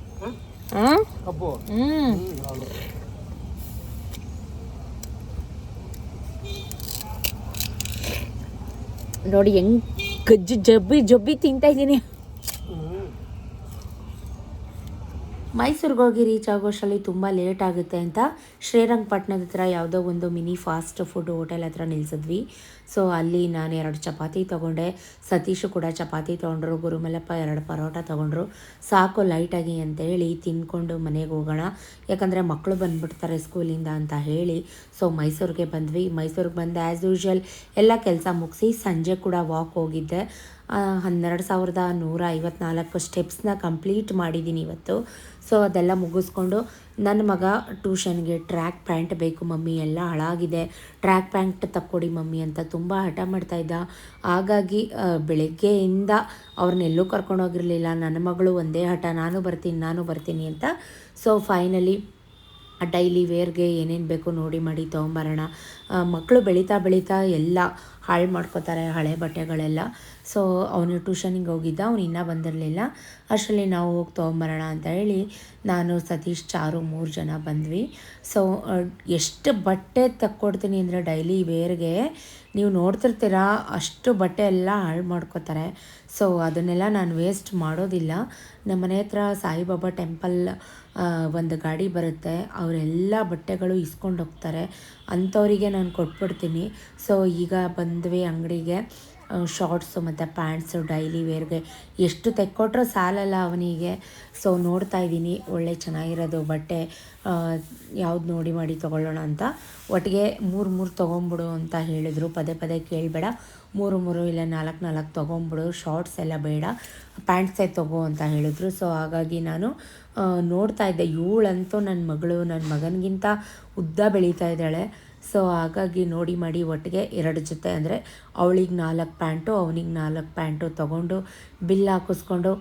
ಕಬ್ಬು. ನೋಡಿ ಹೆಂಗೆ ಜಬ್ಬಿ ತಿಂತಾ ಇದ್ದೀನಿ. ಮೈಸೂರಿಗೆ ಹೋಗಿ ರೀಚ್ ಆಗೋಷ್ಟರಲ್ಲಿ ತುಂಬ ಲೇಟ್ ಆಗುತ್ತೆ ಅಂತ ಶ್ರೀರಂಗಪಟ್ಟಣದ ಹತ್ರ ಯಾವುದೋ ಒಂದು ಮಿನಿ ಫಾಸ್ಟ್ ಫುಡ್ ಹೋಟೆಲ್ ಹತ್ರ ನಿಲ್ಲಿಸಿದ್ವಿ. ಸೊ ಅಲ್ಲಿ ನಾನು 2 ಚಪಾತಿ ತೊಗೊಂಡೆ, ಸತೀಶು ಕೂಡ ಚಪಾತಿ ತೊಗೊಂಡ್ರು, ಗುರುಮಲಪ್ಪ 2 ಪರೋಟ ತೊಗೊಂಡ್ರು. ಸಾಕು ಲೈಟಾಗಿ ಅಂತೇಳಿ ತಿಂದ್ಕೊಂಡು ಮನೆಗೆ ಹೋಗೋಣ, ಯಾಕಂದರೆ ಮಕ್ಕಳು ಬಂದುಬಿಡ್ತಾರೆ ಸ್ಕೂಲಿಂದ ಅಂತ ಹೇಳಿ. ಸೊ ಮೈಸೂರಿಗೆ ಬಂದ್ವಿ. ಮೈಸೂರಿಗೆ ಬಂದು ಆ್ಯಸ್ ಯೂಶ್ವಲ್ ಎಲ್ಲ ಕೆಲಸ ಮುಗಿಸಿ ಸಂಜೆ ಕೂಡ ವಾಕ್ ಹೋಗಿದ್ದೆ. 12,154 ಸ್ಟೆಪ್ಸ್ನ ಕಂಪ್ಲೀಟ್ ಮಾಡಿದ್ದೀನಿ ಇವತ್ತು. ಸೊ ಅದೆಲ್ಲ ಮುಗಿಸ್ಕೊಂಡು ನನ್ನ ಮಗ ಟ್ಯೂಷನ್ಗೆ ಟ್ರ್ಯಾಕ್ ಪ್ಯಾಂಟ್ ಬೇಕು ಮಮ್ಮಿ, ಎಲ್ಲ ಹಾಳಾಗಿದೆ, ಟ್ರ್ಯಾಕ್ ಪ್ಯಾಂಟ್ ತಕ್ಕೊಡಿ ಮಮ್ಮಿ ಅಂತ ತುಂಬ ಹಠ ಮಾಡ್ತಾಯಿದ್ದ. ಹಾಗಾಗಿ ಬೆಳಗ್ಗೆಯಿಂದ ಅವ್ರನ್ನೆಲ್ಲೂ ಕರ್ಕೊಂಡೋಗಿರಲಿಲ್ಲ. ನನ್ನ ಮಗಳು ಒಂದೇ ಹಠ, ನಾನು ಬರ್ತೀನಿ ಅಂತ. ಸೊ ಫೈನಲಿ ಡೈಲಿ ವೇರ್ಗೆ ಏನೇನು ಬೇಕು ನೋಡಿ ಮಾಡಿ ತೊಗೊಂಬರೋಣ. ಮಕ್ಕಳು ಬೆಳೀತಾ ಎಲ್ಲ ಹಾಳು ಮಾಡ್ಕೋತಾರೆ ಹಳೆ ಬಟ್ಟೆಗಳೆಲ್ಲ. ಸೊ ಅವನು ಟ್ಯೂಷನಿಗೆ ಹೋಗಿದ್ದ, ಅವನು ಇನ್ನೂ ಬಂದಿರಲಿಲ್ಲ. ಅಷ್ಟರಲ್ಲಿ ನಾವು ಹೋಗಿ ತೊಗೊಂಬರೋಣ ಅಂತ ಹೇಳಿ ನಾನು ಸತೀಶ್ ಚಾರು 3 ಜನ ಬಂದ್ವಿ. ಸೊ ಎಷ್ಟು ಬಟ್ಟೆ ತಕ್ಕೊಡ್ತೀನಿ ಅಂದರೆ ಡೈಲಿ ವೇರ್ಗೆ ನೀವು ನೋಡ್ತಿರ್ತೀರಾ, ಅಷ್ಟು ಬಟ್ಟೆ ಎಲ್ಲ ಹಾಳು ಮಾಡ್ಕೋತಾರೆ. ಸೊ ಅದನ್ನೆಲ್ಲ ನಾನು ವೇಸ್ಟ್ ಮಾಡೋದಿಲ್ಲ. ನಮ್ಮ ಮನೆ ಹತ್ರ ಸಾಯಿಬಾಬಾ ಟೆಂಪಲ್ ಒಂದು ಗಾಡಿ ಬರುತ್ತೆ, ಅವರೆಲ್ಲ ಬಟ್ಟೆಗಳು ಇಸ್ಕೊಂಡು ಹೋಗ್ತಾರೆ, ಅಂಥವರಿಗೆ ನಾನು ಕೊಟ್ಬಿಡ್ತೀನಿ. ಸೊ ಈಗ ಬಂದ್ವಿ ಅಂಗಡಿಗೆ. ಶಾರ್ಟ್ಸು ಮತ್ತು ಪ್ಯಾಂಟ್ಸು ಡೈಲಿ ವೇರ್ಗೆ ಎಷ್ಟು ತೆಕ್ಕೊಟ್ರೂ ಸಾಲಲ್ಲ ಅವನಿಗೆ. ಸೊ ನೋಡ್ತಾ ಇದ್ದೀನಿ ಒಳ್ಳೆ ಚೆನ್ನಾಗಿರೋದು ಬಟ್ಟೆ ಯಾವ್ದು ನೋಡಿ ಮಾಡಿ ತೊಗೊಳ್ಳೋಣ ಅಂತ. ಒಟ್ಟಿಗೆ 3 ತೊಗೊಂಬಿಡು ಅಂತ ಹೇಳಿದರು. ಪದೇ ಕೇಳಬೇಡ, 3 ಇಲ್ಲ 4 ತೊಗೊಂಬಿಡು, ಶಾರ್ಟ್ಸ್ ಎಲ್ಲ ಬೇಡ, ಪ್ಯಾಂಟ್ಸೇ ತೊಗೋ ಅಂತ ಹೇಳಿದ್ರು. ಸೊ ಹಾಗಾಗಿ ನಾನು ನೋಡ್ತಾ ಇದ್ದೆ. ಇವಳಂತೂ ನನ್ನ ಮಗನಿಗಿಂತ ಉದ್ದ ಬೆಳೀತಾ ಇದ್ದಾಳೆ. ಸೊ ಹಾಗಾಗಿ ನೋಡಿ ಮಾಡಿ ಒಟ್ಟಿಗೆ 2 ಜೊತೆ ಅಂದರೆ ಅವಳಿಗೆ 4 ಪ್ಯಾಂಟು ಅವನಿಗೆ 4 ಪ್ಯಾಂಟು ತೊಗೊಂಡು ಬಿಲ್ ಹಾಕಿಸ್ಕೊಂಡು.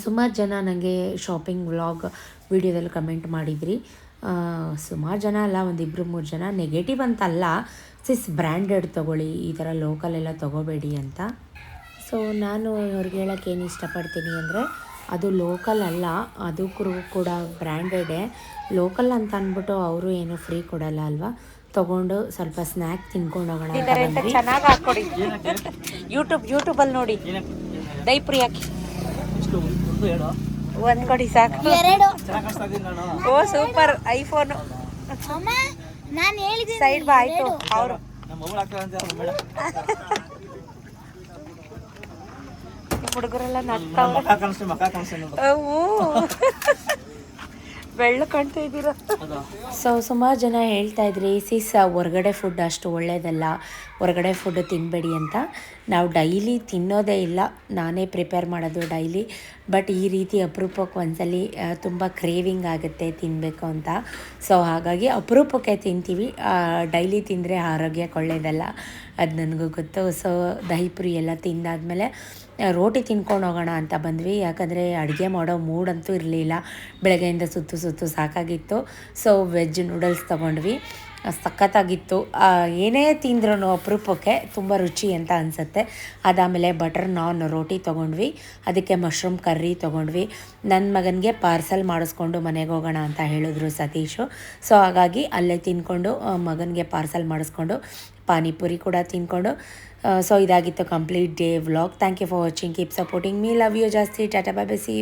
ಸುಮಾರು ಜನ ನನಗೆ ಶಾಪಿಂಗ್ ವ್ಲಾಗ್ ವಿಡಿಯೋದಲ್ಲಿ ಕಮೆಂಟ್ ಮಾಡಿದ್ರಿ. ಸುಮಾರು ಜನ ಅಲ್ಲ, 1-2-3 ಜನ. ನೆಗೆಟಿವ್ ಅಂತಲ್ಲ, ಬ್ರ್ಯಾಂಡೆಡ್ ತೊಗೊಳ್ಳಿ, ಈ ಥರ ಲೋಕಲೆಲ್ಲ ತೊಗೋಬೇಡಿ ಅಂತ. ಸೊ ನಾನು ಅವ್ರಿಗೆ ಹೇಳೋಕ್ಕೆ ಏನು ಇಷ್ಟಪಡ್ತೀನಿ ಅಂದರೆ, ಅದು ಲೋಕಲ್ ಅಲ್ಲ, ಅದು ಕೂಡ ಬ್ರ್ಯಾಂಡೆಡೇ. ಲೋಕಲ್ ಅಂತ ಅಂದ್ಬಿಟ್ಟು ಅವರು ಏನು ಫ್ರೀ ಕೊಡಲ್ಲ ಅಲ್ವಾ. ತೊಗೊಂಡು ಸ್ವಲ್ಪ ಸ್ನ್ಯಾಕ್ ತಿನ್ಕೊಂಡು ಹೋಗೋಣ ಅಂತ. ಚೆನ್ನಾಗಿ ಹಾಕ್ಕೊಡಿ ಯೂಟ್ಯೂಬಲ್ಲಿ ನೋಡಿ. ದೈಪ್ರಿ ಹಾಕಿ ಒಂದು ಕೊಡಿ ಸಾಕು. ಓ ಸೂಪರ್ ಐಫೋನು. ಸೈಡ್ ಬಾ ಆಯಿತು. ಅವರು ಹುಡುಗರೆಲ್ಲ ನಗ್ತಾವ್ರೆ. ಬೆಳ್ಳು ಕಾಣ್ತಾ ಇದ್ದೀರಾ. ಸೊ ಸುಮಾರು ಜನ ಹೇಳ್ತಾ ಇದ್ರಿ ಹೊರಗಡೆ ಫುಡ್ ಅಷ್ಟು ಒಳ್ಳೆಯದಲ್ಲ, ಹೊರಗಡೆ ಫುಡ್ ತಿನ್ನಬೇಡಿ ಅಂತ. ನಾವು ಡೈಲಿ ತಿನ್ನೋದೇ ಇಲ್ಲ, ನಾನೇ ಪ್ರಿಪೇರ್ ಮಾಡೋದು ಡೈಲಿ. ಬಟ್ ಈ ರೀತಿ ಅಪರೂಪಕ್ಕೆ ಒಂದ್ಸಲಿ ತುಂಬ ಕ್ರೇವಿಂಗ್ ಆಗುತ್ತೆ ತಿನ್ನಬೇಕು ಅಂತ. ಸೊ ಹಾಗಾಗಿ ಅಪರೂಪಕ್ಕೆ ತಿಂತೀವಿ. ಡೈಲಿ ತಿಂದರೆ ಆರೋಗ್ಯಕ್ಕೆ ಒಳ್ಳೆಯದಲ್ಲ, ಅದು ನನಗೂ ಗೊತ್ತು. ಸೊ ದಹಿಪುರಿ ಎಲ್ಲ ತಿಂದಾದ್ಮೇಲೆ ರೋಟಿ ತಿನ್ಕೊಂಡು ಹೋಗೋಣ ಅಂತ ಬಂದ್ವಿ. ಯಾಕಂದರೆ ಅಡುಗೆ ಮಾಡೋ ಮೂಡಂತೂ ಇರಲಿಲ್ಲ, ಬೆಳಗ್ಗೆಯಿಂದ ಸುತ್ತು ಸಾಕಾಗಿತ್ತು. ಸೊ ವೆಜ್ ನೂಡಲ್ಸ್ ತೊಗೊಂಡ್ವಿ, ಸಖತ್ತಾಗಿತ್ತು. ಏನೇ ತಿಂದ್ರೂ ಅಪರೂಪಕ್ಕೆ ತುಂಬ ರುಚಿ ಅಂತ ಅನಿಸುತ್ತೆ. ಅದಾದಮೇಲೆ ಬಟರ್ ನಾನ್ ರೋಟಿ ತೊಗೊಂಡ್ವಿ, ಅದಕ್ಕೆ ಮಶ್ರೂಮ್ ಕರ್ರಿ ತೊಗೊಂಡ್ವಿ. ನನ್ನ ಮಗನಿಗೆ ಪಾರ್ಸಲ್ ಮಾಡಿಸ್ಕೊಂಡು ಮನೆಗೆ ಹೋಗೋಣ ಅಂತ ಹೇಳಿದ್ರು ಸತೀಶು. ಸೊ ಹಾಗಾಗಿ ಅಲ್ಲೇ ತಿನ್ಕೊಂಡು ಮಗನಿಗೆ ಪಾರ್ಸಲ್ ಮಾಡಿಸ್ಕೊಂಡು ಪಾನಿಪುರಿ ಕೂಡ ತಿನ್ಕೊಂಡು. ಸೊ ಇದಾಗಿತ್ತು complete day vlog. Thank you for watching. Keep supporting me. Love you ಜಾಸ್ತಿ. Tata bye bye. See you.